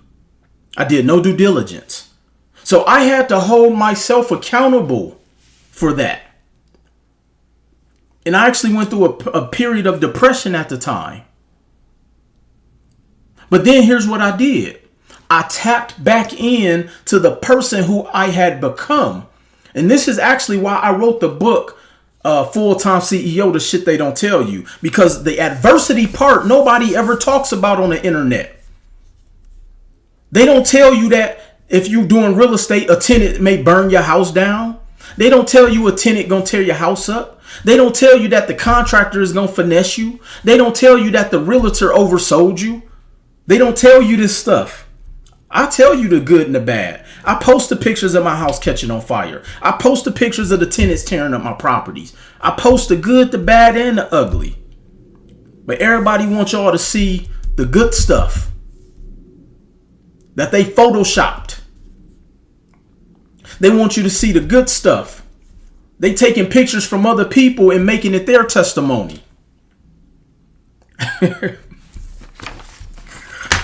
I did no due diligence. So I had to hold myself accountable for that. And I actually went through a period of depression at the time. But then here's what I did. I tapped back in to the person who I had become. And this is actually why I wrote the book, Full-Time CEO, the shit they don't tell you. Because the adversity part, nobody ever talks about on the internet. They don't tell you that if you're doing real estate, a tenant may burn your house down. They don't tell you a tenant gonna tear your house up. They don't tell you that the contractor is gonna finesse you. They don't tell you that the realtor oversold you. They don't tell you this stuff. I tell you the good and the bad. I post the pictures of my house catching on fire. I post the pictures of the tenants tearing up my properties. I post the good, the bad, and the ugly. But everybody wants y'all to see the good stuff that they photoshopped. They want you to see the good stuff. They taking pictures from other people and making it their testimony.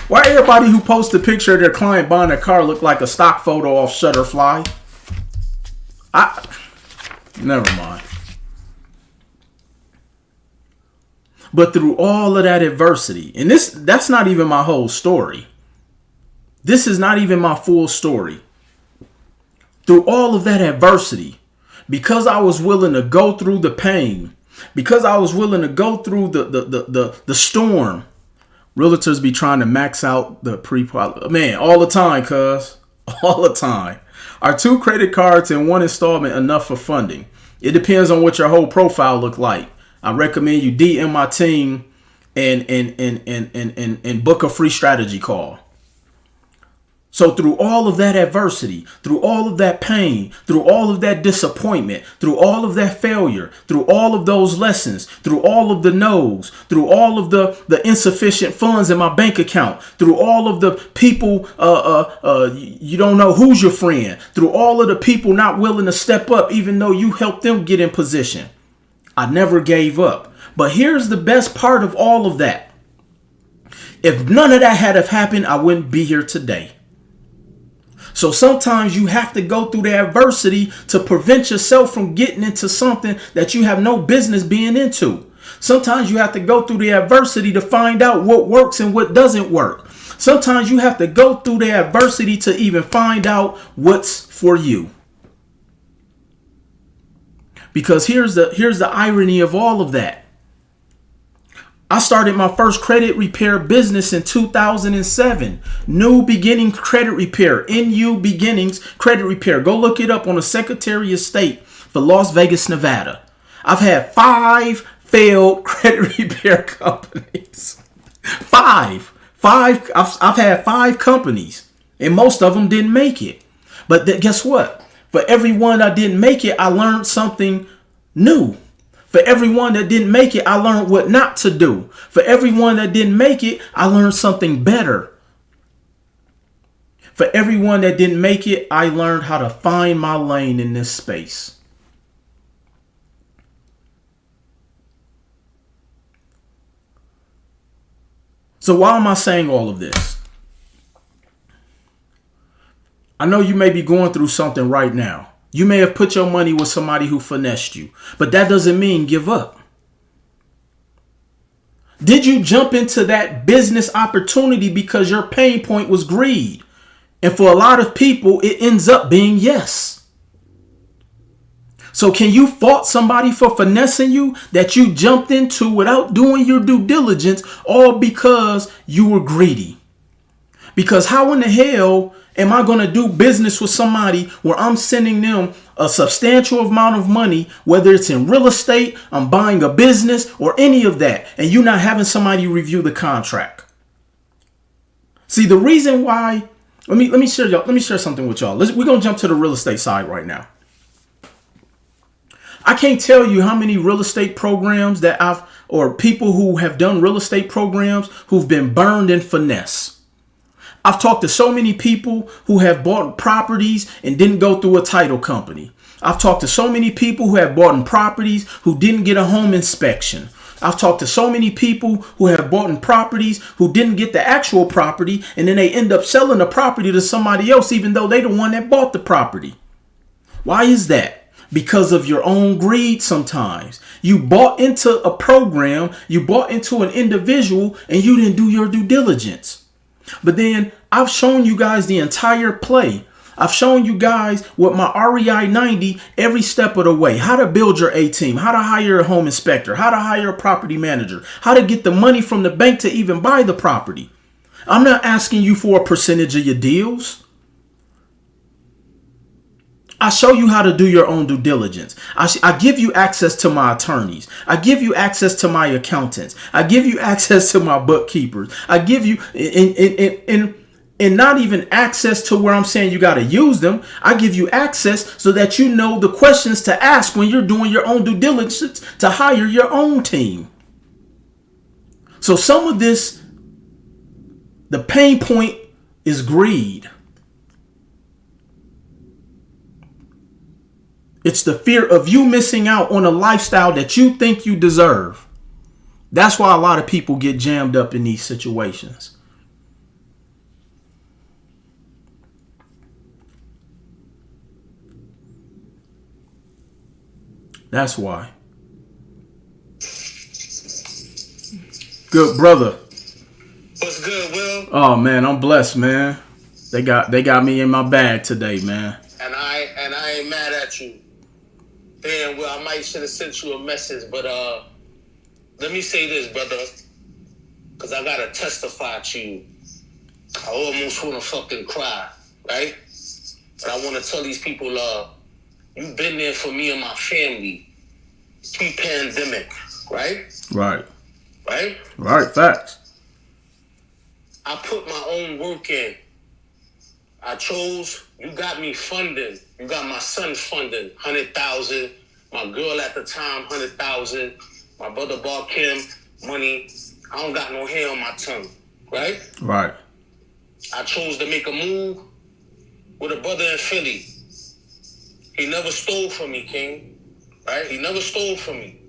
Why everybody who posts a picture of their client buying a car look like a stock photo off Shutterfly? Never mind. But through all of that adversity, and that's not even my whole story. This is not even my full story. Through all of that adversity, because I was willing to go through the pain, because I was willing to go through the storm. Realtors be trying to max out the man all the time, cuz. All the time. Are 2 credit cards and 1 installment enough for funding? It depends on what your whole profile look like. I recommend you DM my team and book a free strategy call. So through all of that adversity, through all of that pain, through all of that disappointment, through all of that failure, through all of those lessons, through all of the no's, through all of the insufficient funds in my bank account, through all of the people, you don't know who's your friend, through all of the people not willing to step up even though you helped them get in position, I never gave up. But here's the best part of all of that. If none of that had have happened, I wouldn't be here today. So sometimes you have to go through the adversity to prevent yourself from getting into something that you have no business being into. Sometimes you have to go through the adversity to find out what works and what doesn't work. Sometimes you have to go through the adversity to even find out what's for you. Because here's the irony of all of that. I started my first credit repair business in 2007. New Beginning Credit Repair. NU Beginnings Credit Repair. Go look it up on the Secretary of State for Las Vegas, Nevada. I've had 5 failed credit repair companies. 5. I've had 5 companies, and most of them didn't make it. But guess what? For every one that didn't make it, I learned something new. For everyone that didn't make it, I learned what not to do. For everyone that didn't make it, I learned something better. For everyone that didn't make it, I learned how to find my lane in this space. So why am I saying all of this? I know you may be going through something right now. You may have put your money with somebody who finessed you, but that doesn't mean give up. Did you jump into that business opportunity because your pain point was greed? And for a lot of people, it ends up being yes. So can you fault somebody for finessing you that you jumped into without doing your due diligence, all because you were greedy? Because how in the hell am I going to do business with somebody where I'm sending them a substantial amount of money, whether it's in real estate, I'm buying a business, or any of that, and you not having somebody review the contract? See, the reason why, let me share something with y'all. We're going to jump to the real estate side right now. I can't tell you how many real estate programs or people who have done real estate programs who've been burned and finesse. I've talked to so many people who have bought properties and didn't go through a title company. I've talked to so many people who have bought properties who didn't get a home inspection. I've talked to so many people who have bought properties who didn't get the actual property, and then they end up selling the property to somebody else, even though they the one that bought the property. Why is that? Because of your own greed sometimes. You bought into a program, you bought into an individual, and you didn't do your due diligence. But then I've shown you guys the entire play. I've shown you guys with my REI 90 every step of the way. How to build your A team, how to hire a home inspector, how to hire a property manager, how to get the money from the bank to even buy the property. I'm not asking you for a percentage of your deals. I show you how to do your own due diligence. I give you access to my attorneys. I give you access to my accountants. I give you access to my bookkeepers. I give you and not even access to where I'm saying you got to use them. I give you access so that you know the questions to ask when you're doing your own due diligence to hire your own team. So some of this, the pain point is greed. It's the fear of you missing out on a lifestyle that you think you deserve. That's why a lot of people get jammed up in these situations. That's why. Good brother. What's good, Will? Oh man, I'm blessed, man. They got me in my bag today, man. And I ain't mad at you. Damn, well, I might should have sent you a message, but let me say this, brother, because I gotta testify to you. I almost want to fucking cry, right? But I want to tell these people, you've been there for me and my family pre-pandemic, right? Right. Right? Right, facts. I put my own work in. I chose, you got me funding. You got my son funding, $100,000. My girl at the time, $100,000. My brother bought him money. I don't got no hair on my tongue, right? Right. I chose to make a move with a brother in Philly. He never stole from me, King, right? He never stole from me.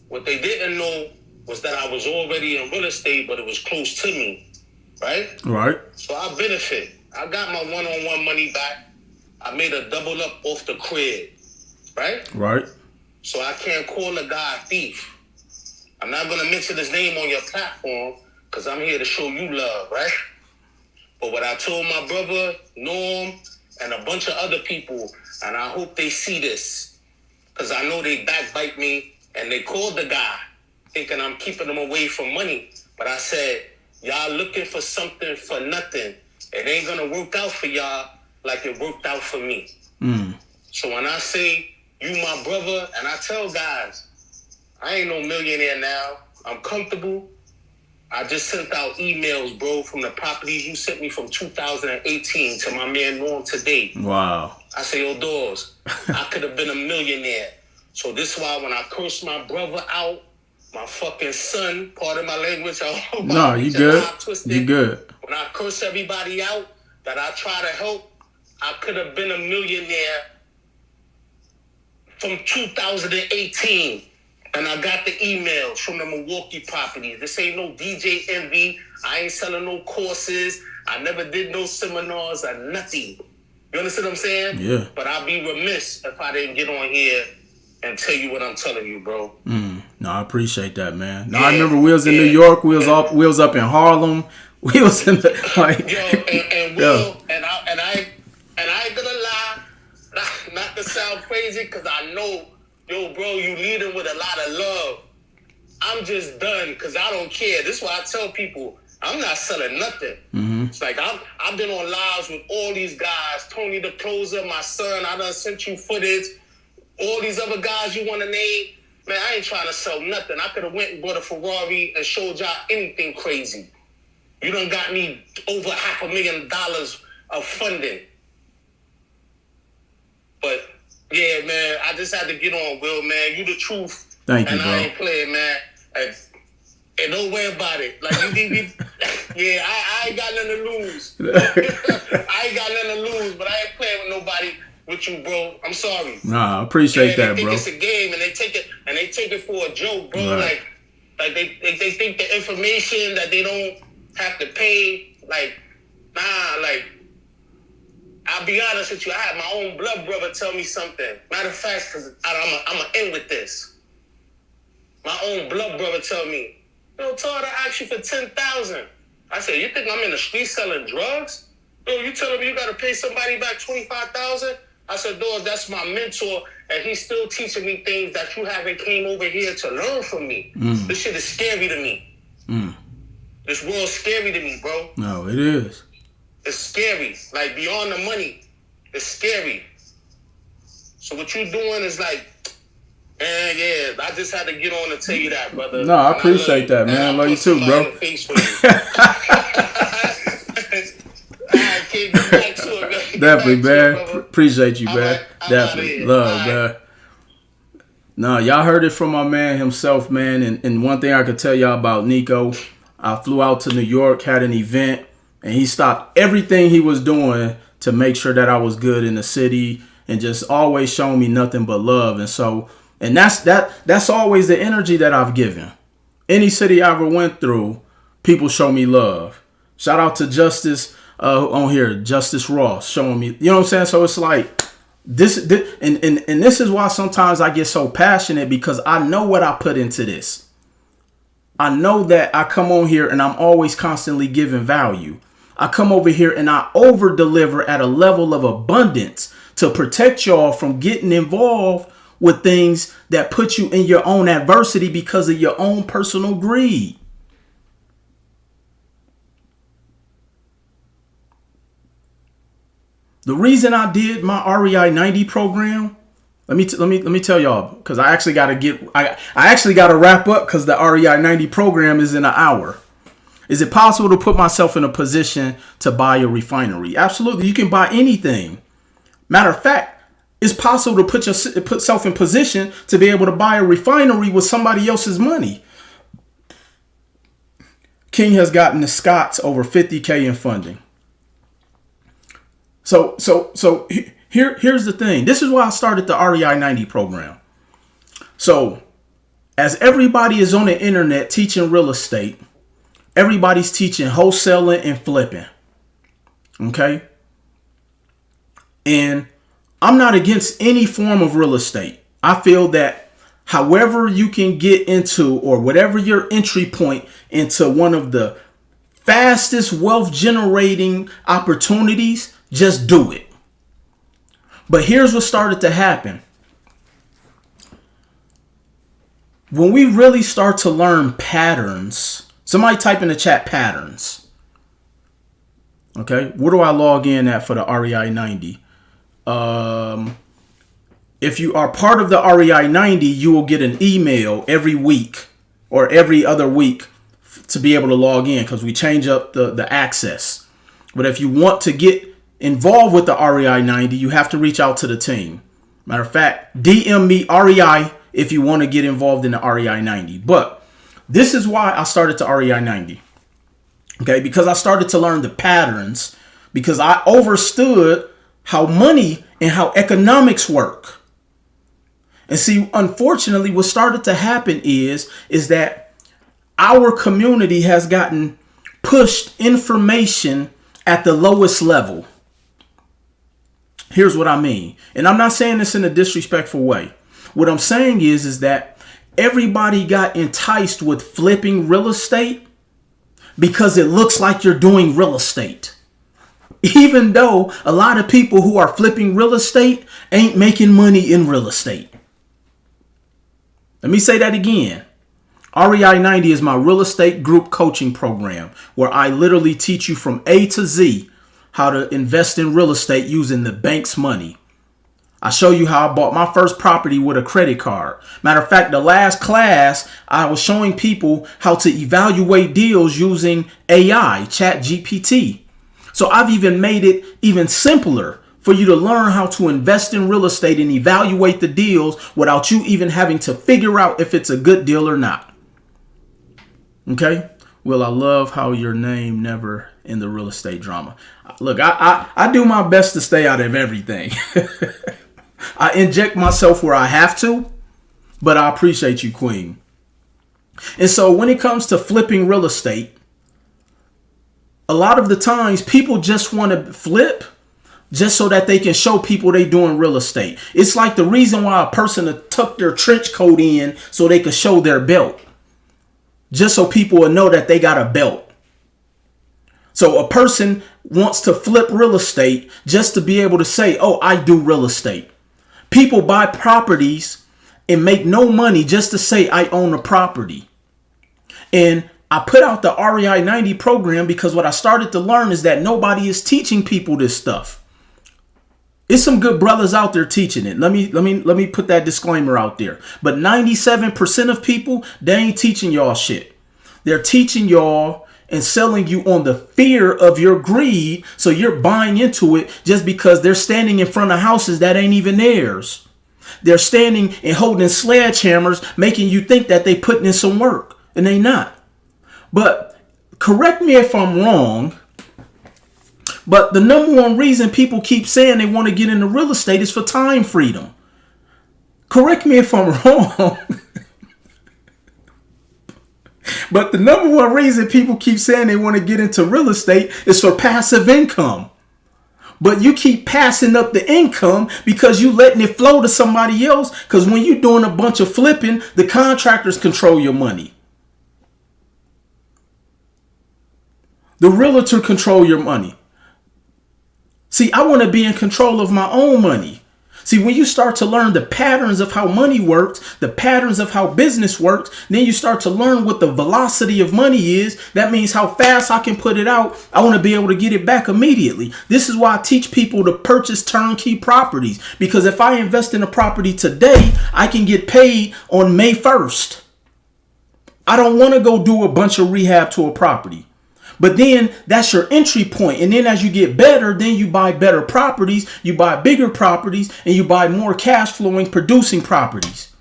What they didn't know was that I was already in real estate, but it was close to me, right? Right. So I benefit. I got my one-on-one money back. I made a double up off the crib, right? Right. So I can't call a guy a thief. I'm not going to mention his name on your platform because I'm here to show you love, right? But what I told my brother, Norm, and a bunch of other people, and I hope they see this, because I know they backbite me, and they called the guy thinking I'm keeping them away from money. But I said, y'all looking for something for nothing. It ain't going to work out for y'all like it worked out for me. So when I say you my brother, and I tell guys, I ain't no millionaire now. I'm comfortable. I just sent out emails, bro, from the properties you sent me from 2018 to my man Norm today. Wow. I say, yo, Dawes, I could have been a millionaire. So this is why when I curse my brother out, my fucking son, pardon my language. No, you good. You good. When I curse everybody out that I try to help, I could have been a millionaire from 2018. And I got the emails from the Milwaukee properties. This ain't no DJ Envy. I ain't selling no courses. I never did no seminars or nothing. You understand what I'm saying? Yeah. But I'd be remiss if I didn't get on here and tell you what I'm telling you, bro. No, I appreciate that, man. No, I remember we was in New York. We was up in Harlem. We was in the like. And I ain't gonna lie, not to sound crazy, because I know, yo, bro, you leading with a lot of love. I'm just done because I don't care. This is why I tell people I'm not selling nothing. It's like I've been on lives with all these guys. Tony the Closer, my son. I done sent you footage. All these other guys you want to name. Man, I ain't trying to sell nothing. I could have went and bought a Ferrari and showed y'all anything crazy. You done got me over $500,000 of funding. But yeah, man, I just had to get on, Will, man. You the truth. Thank you, and bro. I ain't playing, man. And don't worry about it. Like, you need me. Yeah, I ain't got nothing to lose. I ain't got nothing to lose, but I ain't playing with nobody with you, bro. I'm sorry. Nah, I appreciate that, they bro. Think it's a game, and they take it for a joke, bro. Right. Like they think the information that they don't have to pay, like, nah, like, I'll be honest with you, I had my own blood brother tell me something. Matter of fact, because I'm going to end with this. My own blood brother tell me, yo, Todd, I asked you for $10,000. I said, you think I'm in the street selling drugs? Yo, you telling me you got to pay somebody back $25,000? I said, Dawes, that's my mentor, and he's still teaching me things that you haven't came over here to learn from me. This shit is scary to me. This world's scary to me, bro. No, it is. It's scary. Like, beyond the money, it's scary. So what you doing is like, man, yeah, I just had to get on and tell you that, brother. No, I appreciate that, man. I love you too, bro. Definitely, man. Appreciate you, man. Definitely. Love, man. No, y'all heard it from my man himself, man. And one thing I could tell y'all about Nico, I flew out to New York, had an event, and he stopped everything he was doing to make sure that I was good in the city and just always showing me nothing but love. And so, and that's always the energy that I've given. Any city I ever went through, people show me love. Shout out to Justice on here, Justice Ross, showing me, you know what I'm saying? So it's like this and this is why sometimes I get so passionate, because I know what I put into this. I know that I come on here and I'm always constantly giving value. I come over here and I over deliver at a level of abundance to protect y'all from getting involved with things that put you in your own adversity because of your own personal greed. The reason I did my REI 90 program, let me tell y'all, because I actually got to wrap up because the REI 90 program is in an hour. Is it possible to put myself in a position to buy a refinery? Absolutely. You can buy anything. Matter of fact, it's possible to put yourself in position to be able to buy a refinery with somebody else's money. King has gotten the Scots over $50K in funding. So here's the thing. This is why I started the REI 90 program. So as everybody is on the internet teaching real estate, everybody's teaching wholesaling and flipping. Okay? And I'm not against any form of real estate. I feel that however you can get into, or whatever your entry point into one of the fastest wealth generating opportunities, just do it. But here's what started to happen. When we really start to learn patterns, somebody type in the chat patterns. Okay, where do I log in at for the REI 90? If you are part of the REI 90, you will get an email every week or every other week to be able to log in, because we change up the access. But if you want to get involved with the REI 90, you have to reach out to the team. Matter of fact, DM me REI if you want to get involved in the REI 90. But this is why I started the REI 90. Okay, because I started to learn the patterns, because I understood how money and how economics work. And see, unfortunately, what started to happen is that our community has gotten pushed information at the lowest level. Here's what I mean. And I'm not saying this in a disrespectful way. What I'm saying is that everybody got enticed with flipping real estate because it looks like you're doing real estate. Even though a lot of people who are flipping real estate ain't making money in real estate. Let me say that again. REI 90 is my real estate group coaching program where I literally teach you from A to Z how to invest in real estate using the bank's money. I show you how I bought my first property with a credit card. Matter of fact, the last class, I was showing people how to evaluate deals using AI, Chat GPT. So I've even made it even simpler for you to learn how to invest in real estate and evaluate the deals without you even having to figure out if it's a good deal or not. Okay? Well, I love how your name never in the real estate drama. Look, I do my best to stay out of everything. I inject myself where I have to, but I appreciate you, Queen. And so when it comes to flipping real estate, a lot of the times people just want to flip just so that they can show people they doing real estate. It's like the reason why a person tuck their trench coat in so they can show their belt. Just so people will know that they got a belt. So a person wants to flip real estate just to be able to say, oh, I do real estate. People buy properties and make no money just to say I own a property. And I put out the REI 90 program because what I started to learn is that nobody is teaching people this stuff. It's some good brothers out there teaching it. Let me put that disclaimer out there. But 97% of people, they ain't teaching y'all shit. They're teaching y'all and selling you on the fear of your greed. So you're buying into it just because they're standing in front of houses that ain't even theirs. They're standing and holding sledgehammers, making you think that they putting in some work, and they not. But correct me if I'm wrong, but the number one reason people keep saying they want to get into real estate is for time freedom. Correct me if I'm wrong. But the number one reason people keep saying they want to get into real estate is for passive income. But you keep passing up the income because you letting it flow to somebody else. Because when you're doing a bunch of flipping, the contractors control your money. The realtor control your money. See, I want to be in control of my own money. See, when you start to learn the patterns of how money works, the patterns of how business works, then you start to learn what the velocity of money is. That means how fast I can put it out. I want to be able to get it back immediately. This is why I teach people to purchase turnkey properties. Because if I invest in a property today, I can get paid on May 1st. I don't want to go do a bunch of rehab to a property. But then that's your entry point. And then as you get better, then you buy better properties, you buy bigger properties, and you buy more cash flowing producing properties.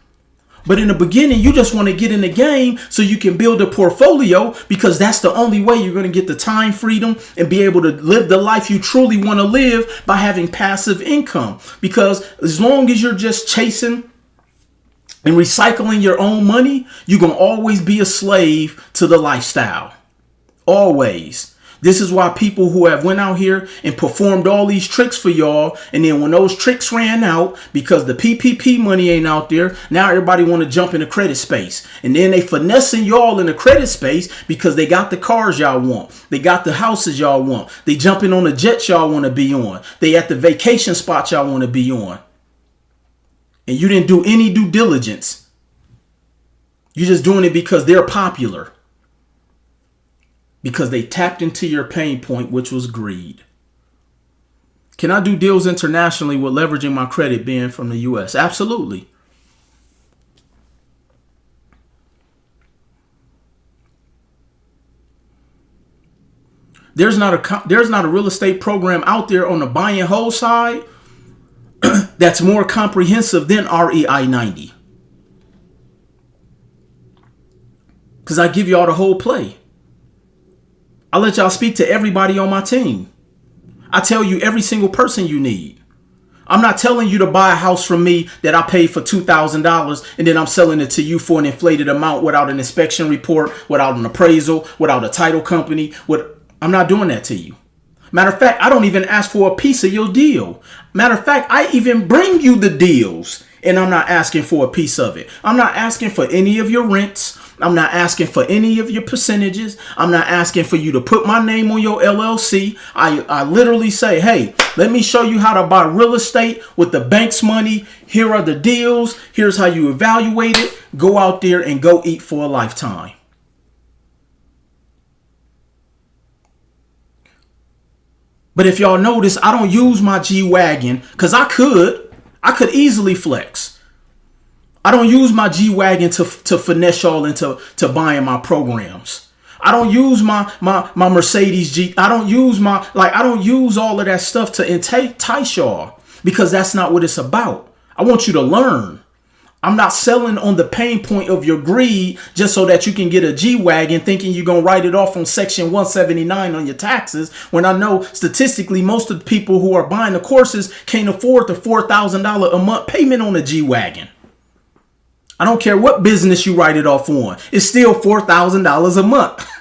But in the beginning, you just want to get in the game so you can build a portfolio, because that's the only way you're going to get the time freedom and be able to live the life you truly want to live, by having passive income. Because as long as you're just chasing and recycling your own money, you're going to always be a slave to the lifestyle. Always. This is why people who have went out here and performed all these tricks for y'all, and then when those tricks ran out because the PPP money ain't out there, now everybody want to jump in the credit space. And then they finessing y'all in the credit space because they got the cars y'all want. They got the houses y'all want. They jumping on the jets y'all want to be on. They at the vacation spot y'all want to be on. And you didn't do any due diligence. You're just doing it because they're popular. Because they tapped into your pain point, which was greed. Can I do deals internationally with leveraging my credit being from the U.S.? Absolutely. There's not a real estate program out there on the buy and hold side that's more comprehensive than REI 90. Because I give y'all the whole play. I let y'all speak to everybody on my team. I tell you every single person you need. I'm not telling you to buy a house from me that I paid for $2,000 and then I'm selling it to you for an inflated amount without an inspection report, without an appraisal, without a title company. I'm not doing that to you. Matter of fact, I don't even ask for a piece of your deal. Matter of fact, I even bring you the deals and I'm not asking for a piece of it. I'm not asking for any of your rents. I'm not asking for any of your percentages. I'm not asking for you to put my name on your LLC. I literally say, hey, let me show you how to buy real estate with the bank's money. Here are the deals. Here's how you evaluate it. Go out there and go eat for a lifetime. But if y'all notice, I don't use my G-Wagon because I could easily flex. I don't use my G-Wagon to finesse y'all into buying my programs. I don't use my Mercedes G. I don't use all of that stuff to entice y'all because that's not what it's about. I want you to learn. I'm not selling on the pain point of your greed just so that you can get a G-Wagon thinking you're going to write it off on Section 179 on your taxes when I know statistically most of the people who are buying the courses can't afford the $4,000 a month payment on a G-Wagon. I don't care what business you write it off on. It's still $4,000 a month.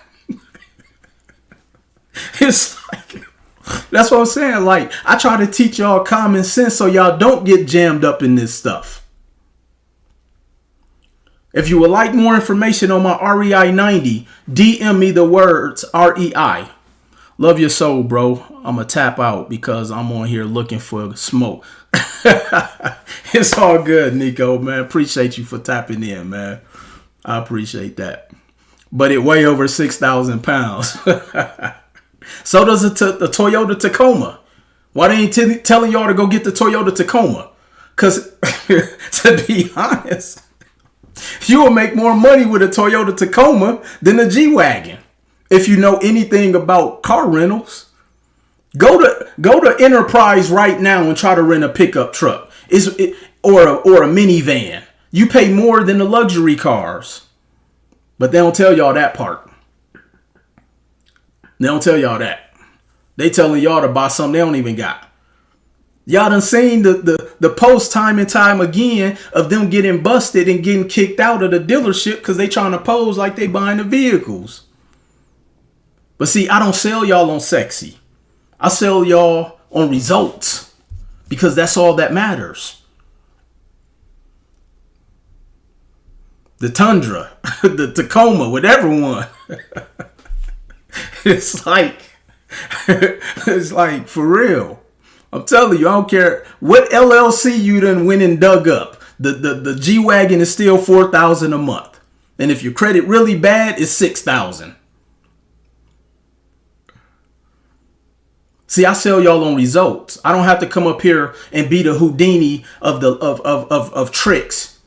It's like, that's what I'm saying. Like, I try to teach y'all common sense so y'all don't get jammed up in this stuff. If you would like more information on my REI 90, DM me the words REI. Love your soul, bro. I'm going to tap out because I'm on here looking for smoke. It's all good, Nico, man. Appreciate you for tapping in, man. I appreciate that. But it weigh over 6,000 pounds. So does the Toyota Tacoma. Why they ain't telling y'all to go get the Toyota Tacoma? Because to be honest, you will make more money with a Toyota Tacoma than a G-Wagon. If you know anything about car rentals, go to Enterprise right now and try to rent a pickup truck or a minivan. You pay more than the luxury cars, but they don't tell y'all that part. They don't tell y'all that. They telling y'all to buy something they don't even got. Y'all done seen the post time and time again of them getting busted and getting kicked out of the dealership because they trying to pose like they buying the vehicles. But see, I don't sell y'all on sexy. I sell y'all on results because that's all that matters. The Tundra, the Tacoma, whatever one. It's like for real. I'm telling you, I don't care what LLC you done went and dug up. The G-Wagon is still $4,000 a month. And if your credit really bad, it's $6,000. See, I sell y'all on results. I don't have to come up here and be the Houdini of tricks.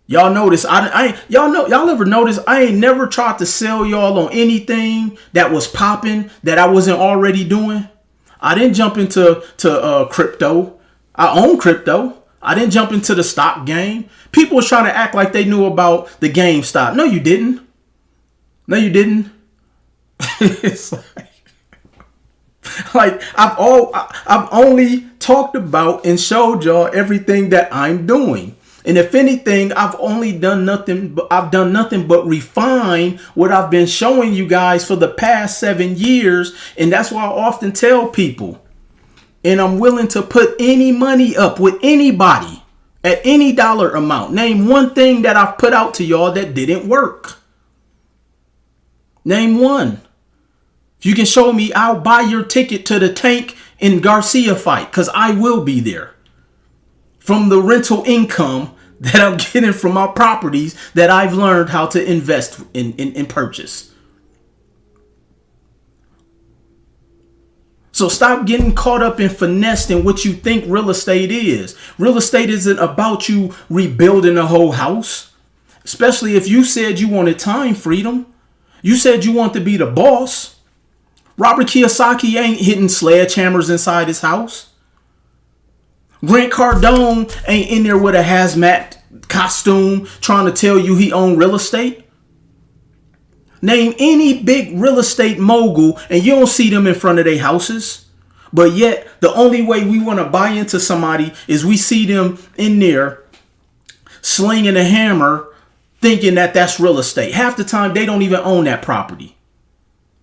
Y'all notice y'all ever notice I ain't never tried to sell y'all on anything that was popping that I wasn't already doing. I didn't jump into crypto. I own crypto. I didn't jump into the stock game. People was trying to act like they knew about the GameStop. No, you didn't. No, you didn't. It's like I've only talked about and showed y'all everything that I'm doing. And if anything, I've done nothing but refine what I've been showing you guys for the past 7 years. And that's why I often tell people, and I'm willing to put any money up with anybody at any dollar amount. Name one thing that I've put out to y'all that didn't work. Name one. If you can show me, I'll buy your ticket to the Tank and Garcia fight, because I will be there. From the rental income that I'm getting from my properties that I've learned how to invest in purchase. So stop getting caught up and finessed in what you think real estate is. Real estate isn't about you rebuilding a whole house. Especially if you said you wanted time freedom. You said you want to be the boss. Robert Kiyosaki ain't hitting sledgehammers inside his house. Grant Cardone ain't in there with a hazmat costume trying to tell you he owned real estate. Name any big real estate mogul and you don't see them in front of their houses. But yet the only way we want to buy into somebody is we see them in there slinging a hammer thinking that that's real estate. Half the time they don't even own that property.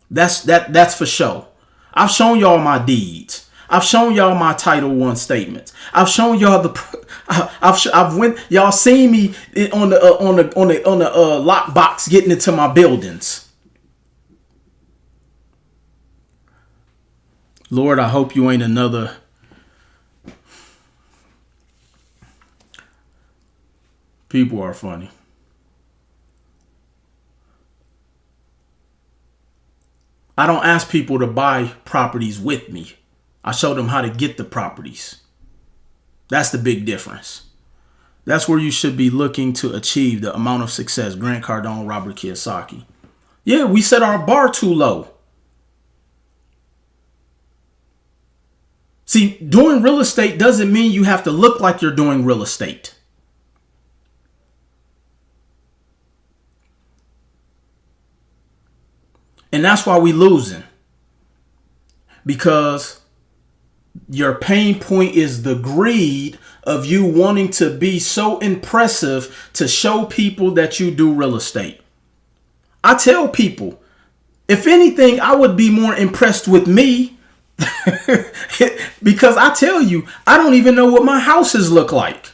That's for sure. I've shown y'all my deeds. I've shown y'all my Title I statements. I've shown y'all y'all seen me on the lockbox getting into my buildings. Lord, I hope you ain't another people are funny. I don't ask people to buy properties with me. I show them how to get the properties. That's the big difference. That's where you should be looking to achieve the amount of success. Grant Cardone, Robert Kiyosaki. Yeah, we set our bar too low. See, doing real estate doesn't mean you have to look like you're doing real estate. And that's why we losing. Because your pain point is the greed of you wanting to be so impressive to show people that you do real estate. I tell people, if anything, I would be more impressed with me because I tell you, I don't even know what my houses look like.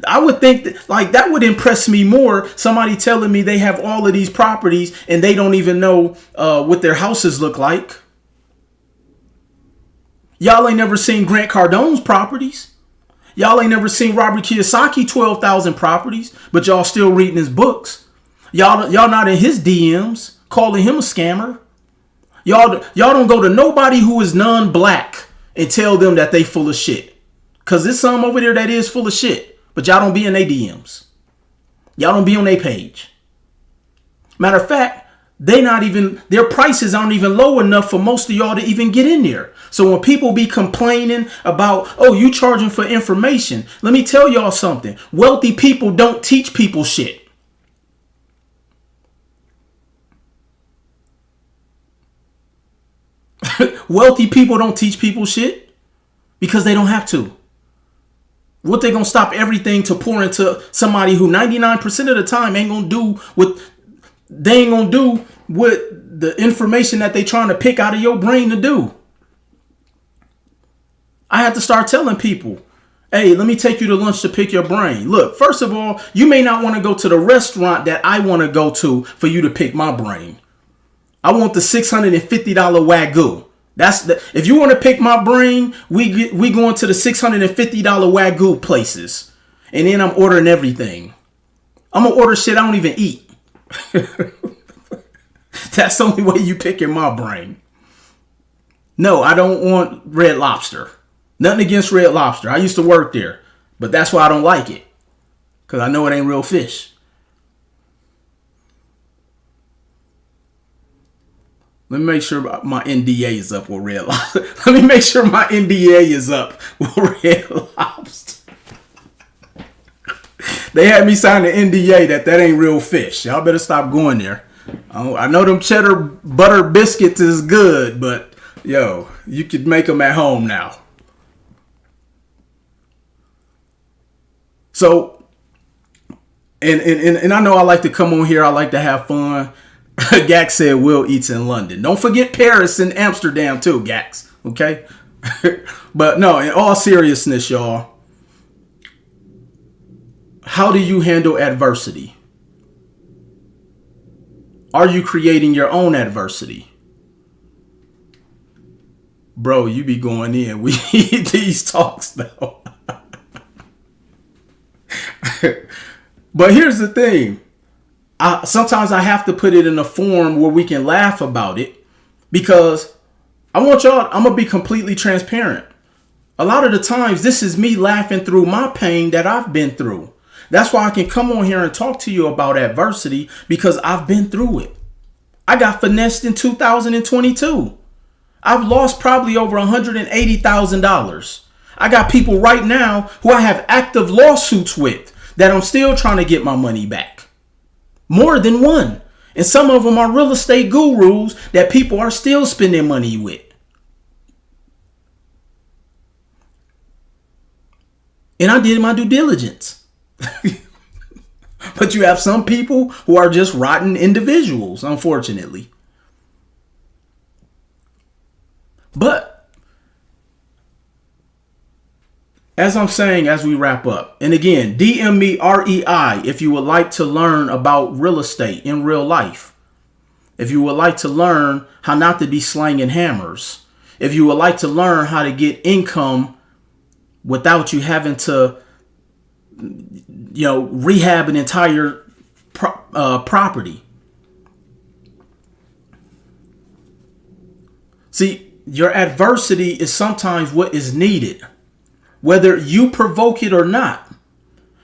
I would think that would impress me more. Somebody telling me they have all of these properties and they don't even know what their houses look like. Y'all ain't never seen Grant Cardone's properties. Y'all ain't never seen Robert Kiyosaki 12,000 properties, but y'all still reading his books. Y'all not in his DMs calling him a scammer. Y'all don't go to nobody who is non-black and tell them that they full of shit. Cause there's some over there that is full of shit, but y'all don't be in their DMs. Y'all don't be on their page. Matter of fact, their prices aren't even low enough for most of y'all to even get in there. So when people be complaining about, oh, you charging for information, let me tell y'all something. Wealthy people don't teach people shit. Wealthy people don't teach people shit because they don't have to. What, they gonna stop everything to pour into somebody who 99% of the time ain't gonna do what the information that they trying to pick out of your brain to do. I have to start telling people, hey, let me take you to lunch to pick your brain. Look, first of all, you may not want to go to the restaurant that I want to go to for you to pick my brain. I want the $650 Wagyu. If you want to pick my brain, we going to the $650 Wagyu places. And then I'm ordering everything. I'm going to order shit I don't even eat. That's the only way you picking my brain. No, I don't want Red Lobster. Nothing against Red Lobster. I used to work there. But that's why I don't like it. Because I know it ain't real fish. Let me make sure my NDA is up with Red Lobster. Let me make sure my NDA is up with Red Lobster. They had me sign the NDA that ain't real fish. Y'all better stop going there. I know them cheddar butter biscuits is good, but yo, you could make them at home now. So, and I know I like to come on here. I like to have fun. Gax said Will eats in London. Don't forget Paris and Amsterdam too, Gax. Okay? But no, in all seriousness, y'all, how do you handle adversity? Are you creating your own adversity? Bro, you be going in. We need these talks though. But here's the thing. Sometimes I have to put it in a form where we can laugh about it, because I'm going to be completely transparent. A lot of the times this is me laughing through my pain that I've been through. That's why I can come on here and talk to you about adversity, because I've been through it. I got finessed in 2022. I've lost probably over $180,000. I got people right now who I have active lawsuits with that I'm still trying to get my money back. More than one. And some of them are real estate gurus that people are still spending money with. And I did my due diligence. But you have some people who are just rotten individuals, unfortunately. But as I'm saying, as we wrap up, and again, DM me REI if you would like to learn about real estate in real life. If you would like to learn how not to be slanging hammers. If you would like to learn how to get income without you having to, rehab an entire property. See, your adversity is sometimes what is needed. Whether you provoke it or not,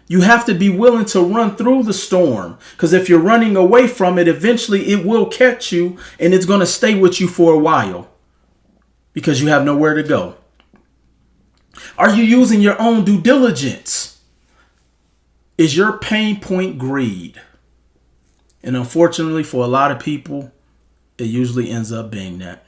you have to be willing to run through the storm. Because if you're running away from it, eventually it will catch you and it's going to stay with you for a while because you have nowhere to go. Are you using your own due diligence? Is your pain point greed? And unfortunately for a lot of people, it usually ends up being that.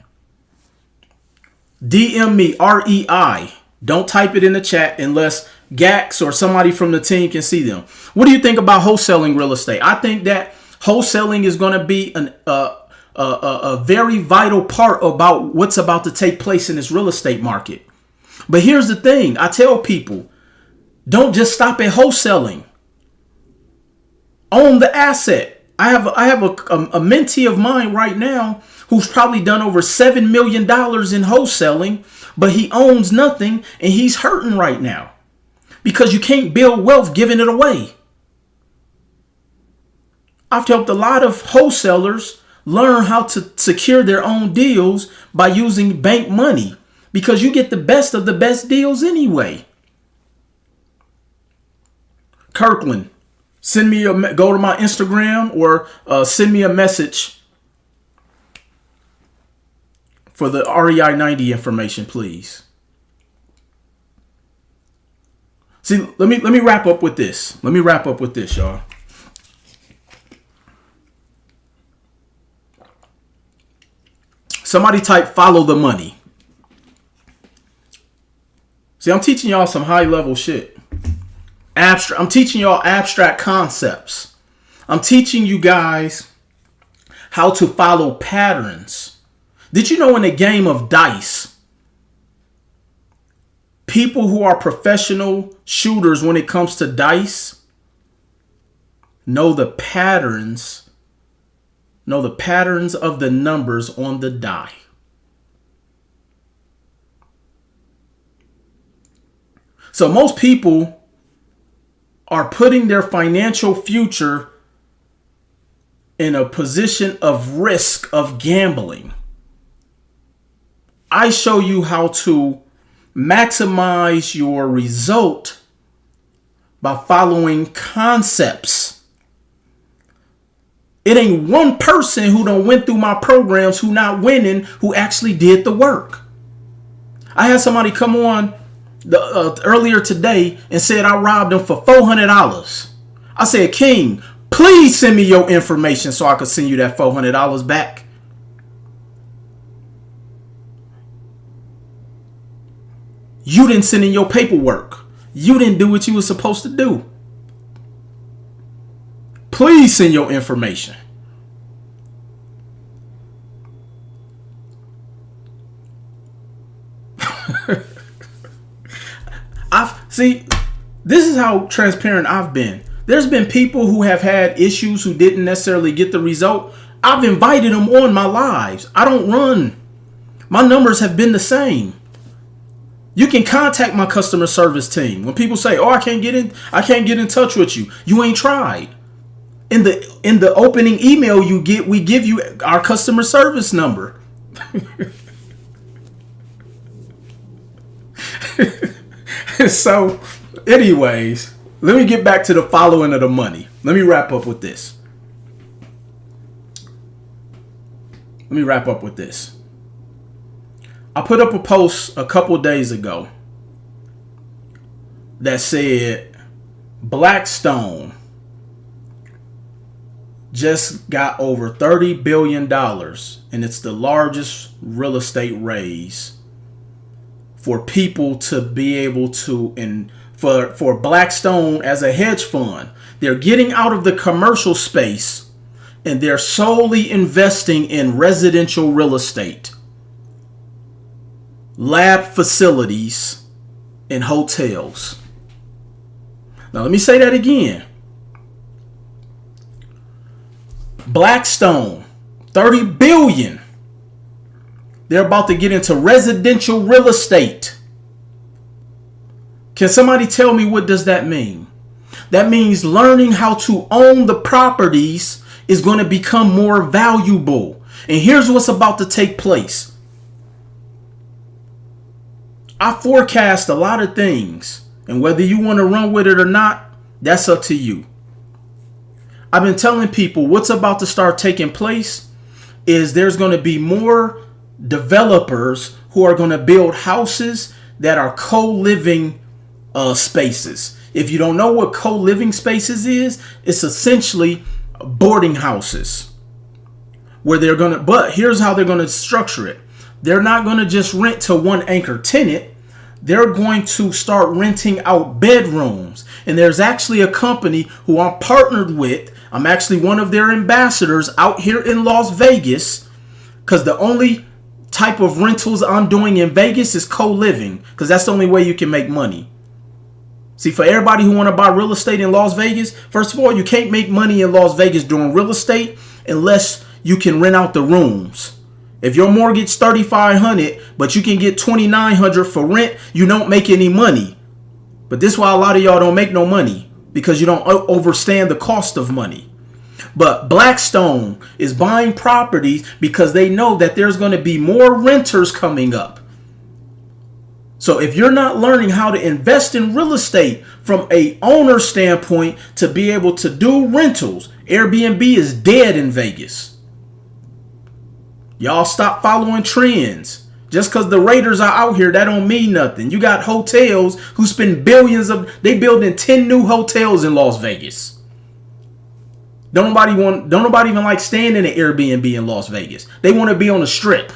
DM me REI. Don't type it in the chat unless Gax or somebody from the team can see them. What do you think about wholesaling real estate? I think that wholesaling is going to be a very vital part about what's about to take place in this real estate market. But here's the thing. I tell people, don't just stop at wholesaling. Own the asset. I have a mentee of mine right now who's probably done over $7 million in wholesaling, but he owns nothing and he's hurting right now because you can't build wealth giving it away. I've helped a lot of wholesalers learn how to secure their own deals by using bank money because you get the best of the best deals anyway. Kirkland, go to my Instagram or send me a message for the REI 90 information, please. See, let me wrap up with this. Y'all. Somebody type follow the money. See, I'm teaching y'all some high level shit. I'm teaching y'all abstract concepts. I'm teaching you guys how to follow patterns. Did you know in a game of dice, people who are professional shooters when it comes to dice know the patterns of the numbers on the die. So most people are putting their financial future in a position of risk of gambling. I show you how to maximize your result by following concepts. It ain't one person who done went through my programs who not winning who actually did the work. I had somebody come on earlier today and said I robbed them for $400. I said, King, please send me your information so I could send you that $400 back. You didn't send in your paperwork. You didn't do what you were supposed to do. Please send your information. This is how transparent I've been. There's been people who have had issues who didn't necessarily get the result. I've invited them on my lives. I don't run. My numbers have been the same. You can contact my customer service team. When people say, "Oh, I can't get in touch with you," you ain't tried. In the opening email we give you our customer service number. So, anyways, let me get back to the following of the money. Let me wrap up with this. I put up a post a couple days ago that said Blackstone just got over $30 billion, and it's the largest real estate raise for people to be able to, and for Blackstone as a hedge fund. They're getting out of the commercial space and they're solely investing in residential real estate, lab facilities, and hotels. Now let me say that again. Blackstone, $30 billion. They're about to get into residential real estate. Can somebody tell me, what does that mean? That means learning how to own the properties is going to become more valuable. And here's what's about to take place. I forecast a lot of things, and whether you want to run with it or not, that's up to you. I've been telling people what's about to start taking place is there's going to be more developers who are going to build houses that are co-living spaces. If you don't know what co-living spaces is, it's essentially boarding houses where they're going to, but here's how they're going to structure it. They're not going to just rent to one anchor tenant. They're going to start renting out bedrooms. And there's actually a company who I'm partnered with. I'm actually one of their ambassadors out here in Las Vegas, because the only type of rentals I'm doing in Vegas is co-living, because that's the only way you can make money. See, for everybody who want to buy real estate in Las Vegas, first of all, you can't make money in Las Vegas doing real estate unless you can rent out the rooms. If your mortgage is $3,500, but you can get $2,900 for rent, you don't make any money. But this is why a lot of y'all don't make no money, because you don't understand the cost of money. But Blackstone is buying properties because they know that there's going to be more renters coming up. So if you're not learning how to invest in real estate from a owner standpoint to be able to do rentals, Airbnb is dead in Vegas. Y'all stop following trends. Just because the Raiders are out here, that don't mean nothing. You got hotels who spend billions they building 10 new hotels in Las Vegas. Don't nobody even like staying in an Airbnb in Las Vegas. They want to be on the strip.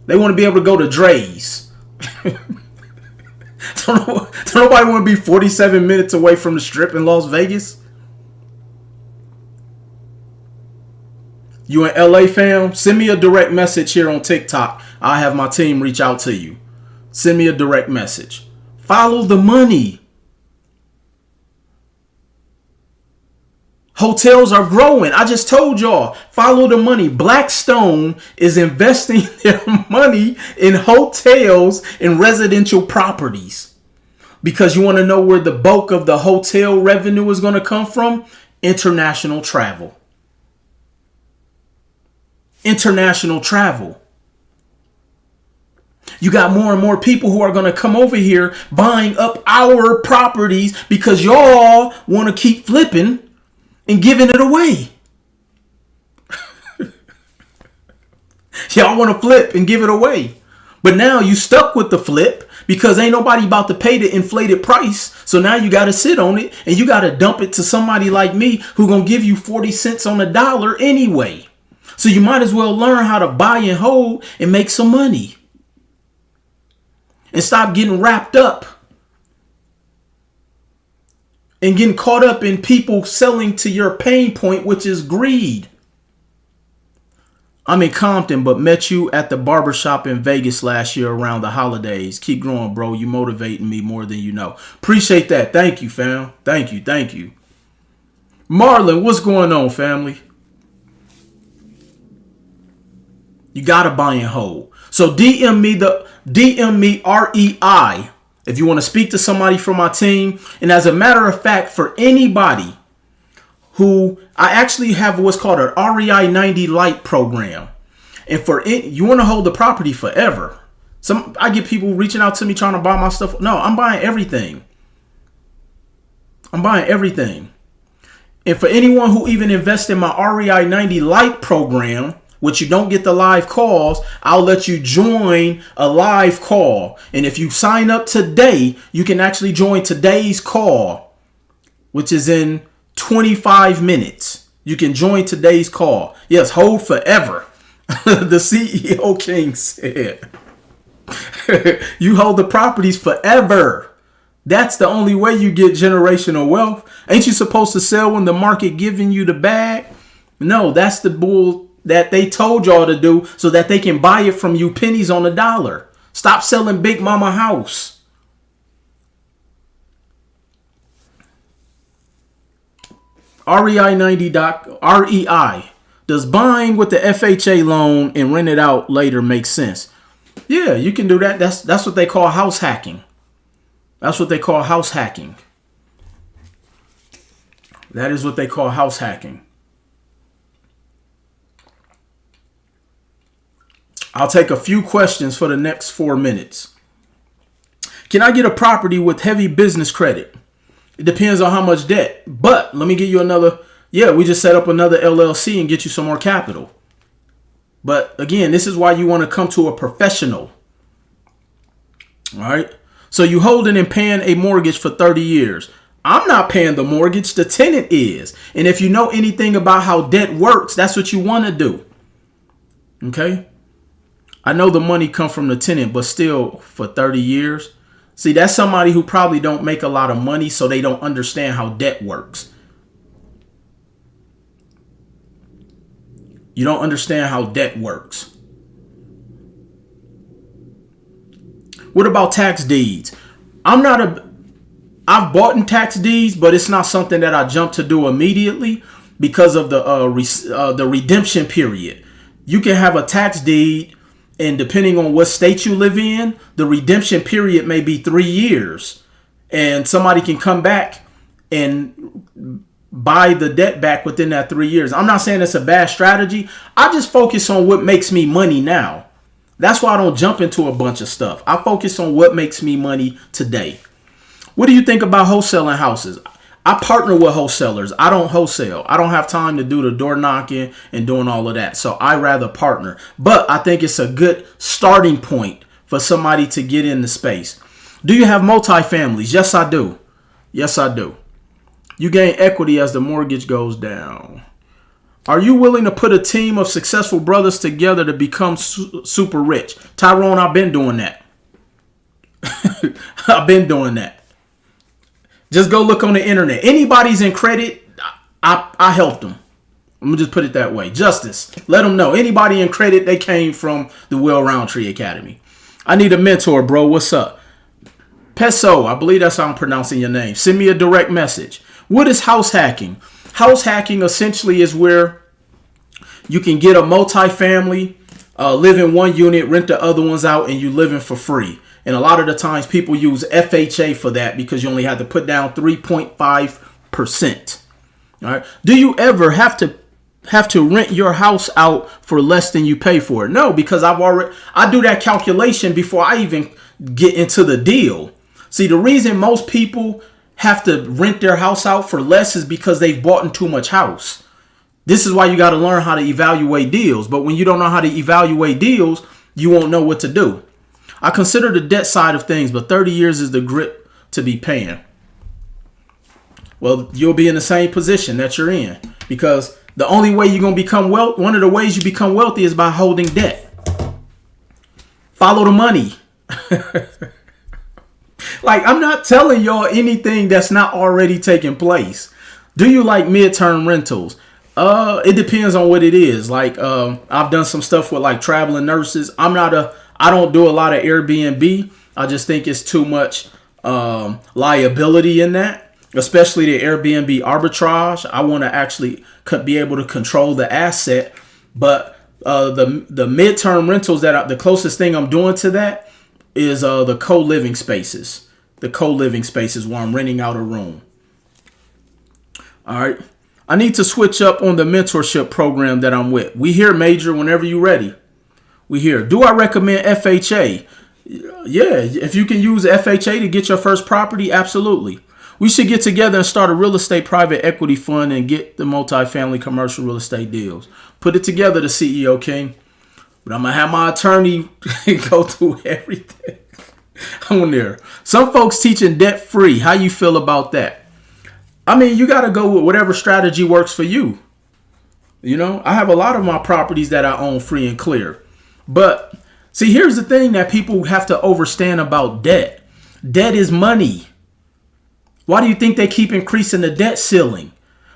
They want to be able to go to Dre's. Don't nobody want to be 47 minutes away from the strip in Las Vegas. You in LA, fam? Send me a direct message here on TikTok. I'll have my team reach out to you. Send me a direct message. Follow the money. Hotels are growing. I just told y'all, follow the money. Blackstone is investing their money in hotels and residential properties. Because you want to know where the bulk of the hotel revenue is going to come from? International travel. International travel. You got more and more people who are going to come over here buying up our properties because y'all want to keep flipping and giving it away. Y'all want to flip and give it away. But now you stuck with the flip because ain't nobody about to pay the inflated price. So now you got to sit on it and you got to dump it to somebody like me who going to give you 40 cents on the dollar anyway. So you might as well learn how to buy and hold and make some money. And stop getting wrapped up and getting caught up in people selling to your pain point, which is greed. I'm in Compton, but met you at the barbershop in Vegas last year around the holidays. Keep growing, bro. You motivating me more than you know. Appreciate that. Thank you, fam. Thank you. Thank you. Marlon, what's going on, family? You gotta buy and hold. So DM me REI if you want to speak to somebody from my team. And as a matter of fact, for anybody who I actually have what's called an REI 90 Lite program. And for it, you want to hold the property forever. I get people reaching out to me trying to buy my stuff. No, I'm buying everything. I'm buying everything. And for anyone who even invests in my REI 90 Lite program, which you don't get the live calls, I'll let you join a live call. And if you sign up today, you can actually join today's call, which is in 25 minutes. You can join today's call. Yes, hold forever. The CEO King said, you hold the properties forever. That's the only way you get generational wealth. Ain't you supposed to sell when the market giving you the bag? No, that's the bull that they told y'all to do so that they can buy it from you pennies on the dollar. Stop selling Big Mama house. REI 90 REI. Does buying with the FHA loan and rent it out later make sense? Yeah, you can do that. That's what they call house hacking. That's what they call house hacking. That is what they call house hacking. I'll take a few questions for the next 4 minutes. Can I get a property with heavy business credit? It depends on how much debt. But let me give you another. Yeah, we just set up another LLC and get you some more capital. But again, this is why you want to come to a professional. All right. So you holding and paying a mortgage for 30 years. I'm not paying the mortgage. The tenant is. And if you know anything about how debt works, that's what you want to do. Okay. I know the money comes from the tenant, but still for 30 years. See, that's somebody who probably don't make a lot of money, so they don't understand how debt works. You don't understand how debt works. What about tax deeds? I've bought in tax deeds, but it's not something that I jump to do immediately because of the redemption period. You can have a tax deed, and depending on what state you live in, the redemption period may be 3 years. And somebody can come back and buy the debt back within that 3 years. I'm not saying it's a bad strategy. I just focus on what makes me money now. That's why I don't jump into a bunch of stuff. I focus on what makes me money today. What do you think about wholesaling houses? I partner with wholesalers. I don't wholesale. I don't have time to do the door knocking and doing all of that. So I rather partner. But I think it's a good starting point for somebody to get in the space. Do you have multifamilies? Yes, I do. Yes, I do. You gain equity as the mortgage goes down. Are you willing to put a team of successful brothers together to become super rich? Tyrone, I've been doing that. I've been doing that. Just go look on the internet. Anybody's in credit, I helped them. I'm going to just put it that way. Justice. Let them know. Anybody in credit, they came from the Will Roundtree Academy. I need a mentor, bro. What's up? Peso, I believe that's how I'm pronouncing your name. Send me a direct message. What is house hacking? House hacking essentially is where you can get a multifamily, live in one unit, rent the other ones out, and you living for free. And a lot of the times people use FHA for that because you only have to put down 3.5%. All right. Do you ever have to rent your house out for less than you pay for it? No, because I do that calculation before I even get into the deal. See, the reason most people have to rent their house out for less is because they've bought in too much house. This is why you got to learn how to evaluate deals. But when you don't know how to evaluate deals, you won't know what to do. I consider the debt side of things, but 30 years is the grip to be paying. Well, you'll be in the same position that you're in because the only way you're going to become wealthy, one of the ways you become wealthy is by holding debt. Follow the money. Like, I'm not telling y'all anything that's not already taking place. Do you like midterm rentals? It depends on what it is. Like, I've done some stuff with like traveling nurses. I don't do a lot of Airbnb. I just think it's too much liability in that, especially the Airbnb arbitrage. I want to actually be able to control the asset. But the midterm rentals the closest thing I'm doing to that is the co-living spaces. The co-living spaces where I'm renting out a room. All right. I need to switch up on the mentorship program that I'm with. We here, Major, whenever you're ready. We here. Do I recommend FHA? Yeah, if you can use FHA to get your first property, absolutely. We should get together and start a real estate private equity fund and get the multifamily commercial real estate deals. Put it together, the CEO King. But I'm going to have my attorney go through everything on there. Some folks teaching debt free. How you feel about that? I mean, you got to go with whatever strategy works for you. You know, I have a lot of my properties that I own free and clear. But see, here's the thing that people have to understand about debt. Debt is money. Why do you think they keep increasing the debt ceiling?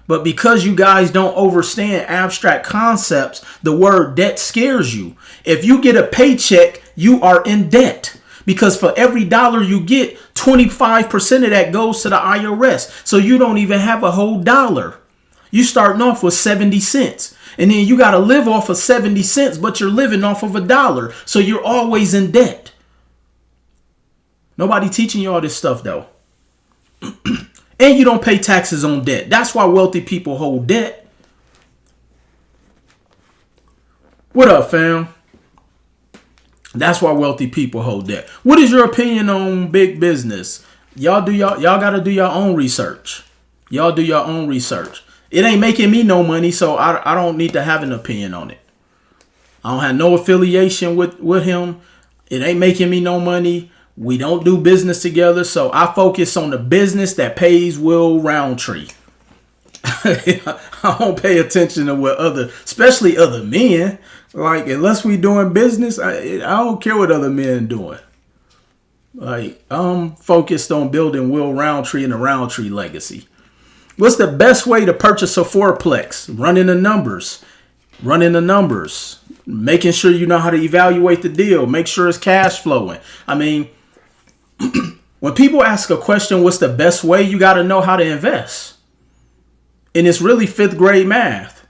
But because you guys don't understand abstract concepts, the word debt scares you. If you get a paycheck, you are in debt. Because for every dollar you get, 25% of that goes to the IRS. So you don't even have a whole dollar. You starting off with 70 cents. And then you got to live off of 70 cents, but you're living off of $1. So you're always in debt. Nobody teaching you all this stuff, though. And you don't pay taxes on debt. That's why wealthy people hold debt. What up, fam? That's why wealthy people hold debt. What is your opinion on big business? Y'all got to do your own research. Y'all do your own research. It ain't making me no money, so I don't need to have an opinion on it. I don't have no affiliation with him. It ain't making me no money. We don't do business together, so I focus on the business that pays Will Roundtree. I don't pay attention to what especially other men. Like, unless we doing business, I don't care what other men doing. Like, I'm focused on building Will Roundtree and the Roundtree legacy. What's the best way to purchase a fourplex? Running the numbers, making sure you know how to evaluate the deal, make sure it's cash flowing. I mean, when people ask a question, what's the best way, you got to know how to invest. And it's really 5th grade math.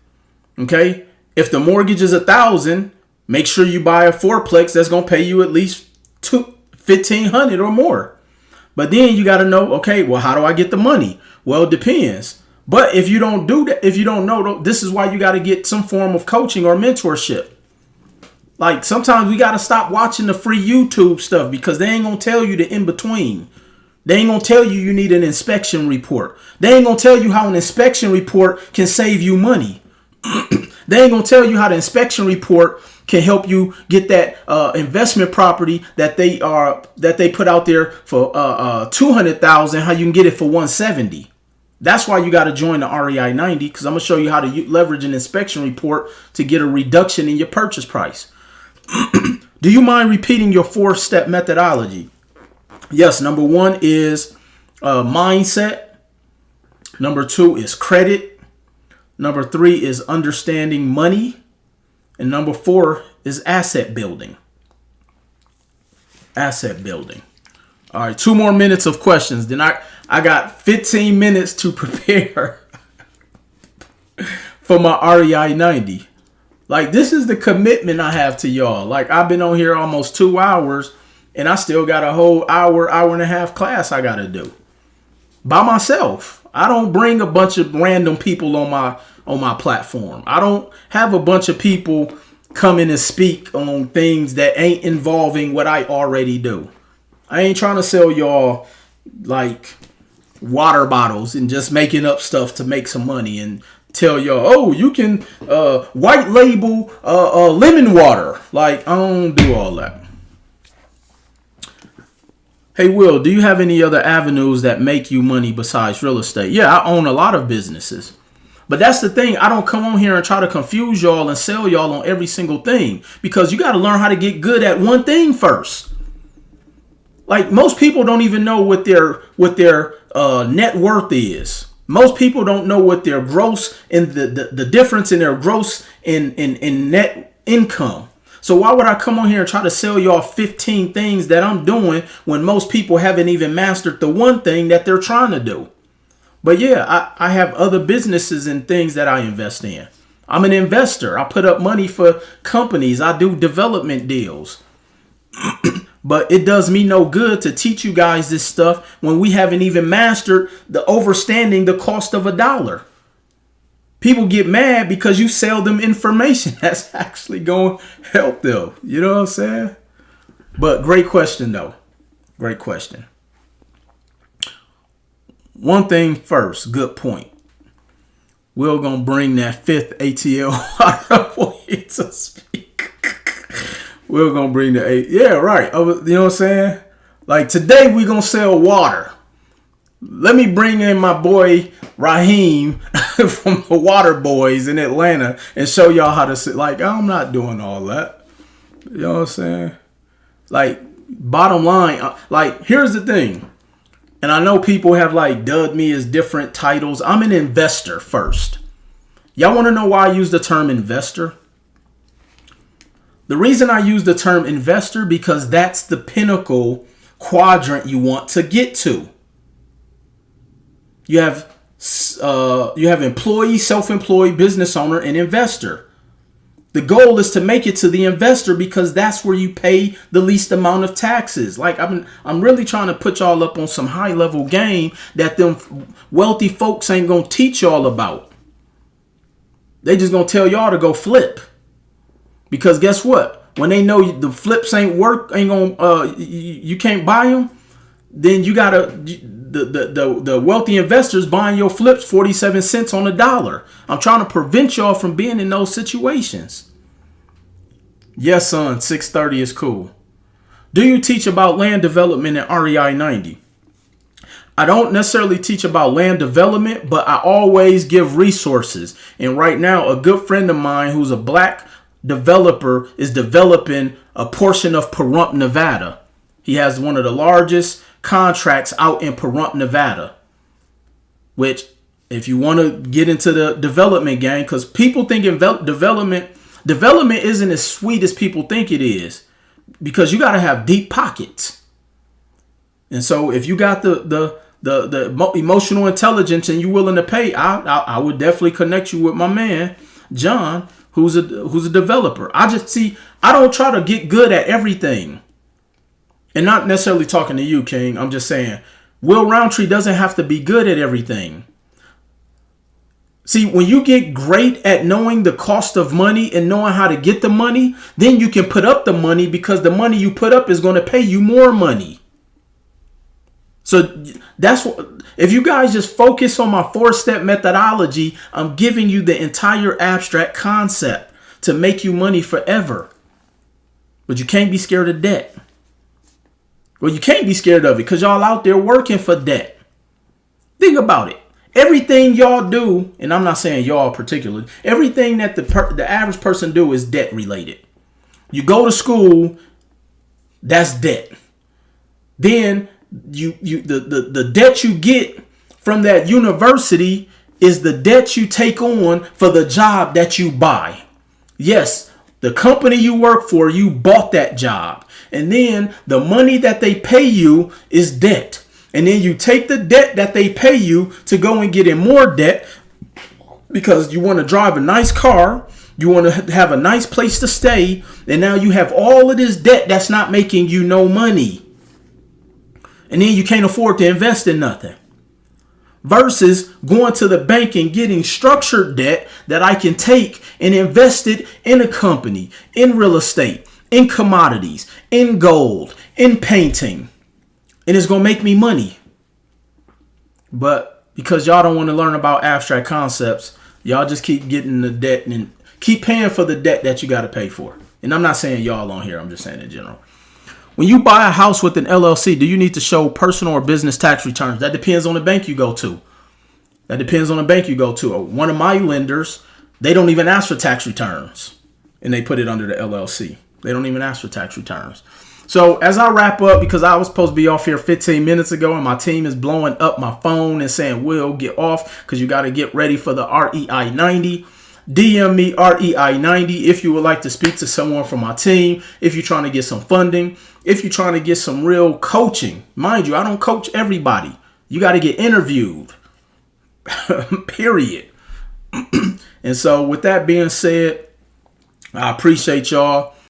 Okay. If the mortgage is $1,000, make sure you buy a fourplex that's going to pay you at least $1,500 or more. But then you got to know, okay, well, how do I get the money? Well, it depends. But if you don't do that, if you don't know, this is why you got to get some form of coaching or mentorship. Like, sometimes we got to stop watching the free YouTube stuff because they ain't going to tell you the in-between. They ain't going to tell you need an inspection report. They ain't going to tell you how an inspection report can save you money. They ain't going to tell you how the inspection report can help you get that investment property that they put out there for $200,000, how you can get it for $170. That's why you got to join the REI 90, because I'm going to show you how to leverage an inspection report to get a reduction in your purchase price. Do you mind repeating your 4-step methodology? Yes. Number 1 is mindset. Number 2 is credit. Number 3 is understanding money. And number 4 is asset building. Asset building. All right. 2 more minutes of questions. Then I got 15 minutes to prepare for my REI 90. Like, this is the commitment I have to y'all. Like, I've been on here almost 2 hours and I still got a whole hour and a half class I got to do by myself. I don't bring a bunch of random people on my platform. I don't have a bunch of people come in and speak on things that ain't involving what I already do. I ain't trying to sell y'all like water bottles and just making up stuff to make some money and tell y'all, oh, you can white label lemon water. Like, I don't do all that. Hey, Will, do you have any other avenues that make you money besides real estate? Yeah, I own a lot of businesses. But that's the thing. I don't come on here and try to confuse y'all and sell y'all on every single thing, because you got to learn how to get good at one thing first. Like most people don't even know what their net worth is. Most people don't know what their gross and the difference in their gross in net income. So why would I come on here and try to sell y'all 15 things that I'm doing when most people haven't even mastered the one thing that they're trying to do? But yeah, I have other businesses and things that I invest in. I'm an investor. I put up money for companies. I do development deals. But it does me no good to teach you guys this stuff when we haven't even mastered the overstanding the cost of $1. People get mad because you sell them information that's actually going to help them. You know what I'm saying? But great question, though. Great question. One thing first, good point. We're going to bring that fifth ATL water for you to speak. We're going to bring the eight. Yeah, right. You know what I'm saying? Like today we're going to sell water. Let me bring in my boy Raheem from the Water Boys in Atlanta and show y'all how to sit. Like, I'm not doing all that. You know what I'm saying? Like, bottom line, like, here's the thing. And I know people have like dubbed me as different titles. I'm an investor first. Y'all want to know why I use the term investor? The reason I use the term investor because that's the pinnacle quadrant you want to get to. You have employee, self-employed, business owner, and investor. The goal is to make it to the investor because that's where you pay the least amount of taxes. Like I'm really trying to put y'all up on some high level game that them wealthy folks ain't gonna teach y'all about. They just gonna tell y'all to go flip. Because guess what? When they know the flips ain't gonna you can't buy them, then you gotta the wealthy investors buying your flips 47 cents on the dollar. I'm trying to prevent y'all from being in those situations. Yes, son, 630 is cool. Do you teach about land development in REI 90? I don't necessarily teach about land development, but I always give resources. And right now, a good friend of mine who's a black developer is developing a portion of Pahrump, Nevada. He has one of the largest contracts out in Pahrump, Nevada. Which, if you want to get into the development game, because people think development isn't as sweet as people think it is, because you got to have deep pockets. And so if you got the emotional intelligence and you're willing to pay, I would definitely connect you with my man John, who's a developer. I don't try to get good at everything. And not necessarily talking to you, King. I'm just saying, Will Roundtree doesn't have to be good at everything. See, when you get great at knowing the cost of money and knowing how to get the money, then you can put up the money because the money you put up is going to pay you more money. So that's what, if you guys just focus on my 4-step methodology, I'm giving you the entire abstract concept to make you money forever. But you can't be scared of debt. Well, you can't be scared of it because y'all out there working for debt. Think about it. Everything y'all do, and I'm not saying y'all particularly, everything that the average person do is debt related. You go to school, that's debt. Then the debt you get from that university is the debt you take on for the job that you buy. Yes, the company you work for, you bought that job. And then the money that they pay you is debt. And then you take the debt that they pay you to go and get in more debt because you want to drive a nice car. You want to have a nice place to stay. And now you have all of this debt that's not making you no money. And then you can't afford to invest in nothing. Versus going to the bank and getting structured debt that I can take and invest it in a company, in real estate, in commodities, in gold, in painting. And it's going to make me money. But because y'all don't want to learn about abstract concepts, y'all just keep getting the debt and keep paying for the debt that you got to pay for. And I'm not saying y'all on here. I'm just saying in general. When you buy a house with an LLC, do you need to show personal or business tax returns? That depends on the bank you go to. One of my lenders, they don't even ask for tax returns. And they put it under the LLC. They don't even ask for tax returns. So as I wrap up, because I was supposed to be off here 15 minutes ago and my team is blowing up my phone and saying, Will, get off because you got to get ready for the REI 90. DM me REI 90 if you would like to speak to someone from my team, if you're trying to get some funding, if you're trying to get some real coaching. Mind you, I don't coach everybody. You got to get interviewed. Period. And so with that being said, I appreciate y'all.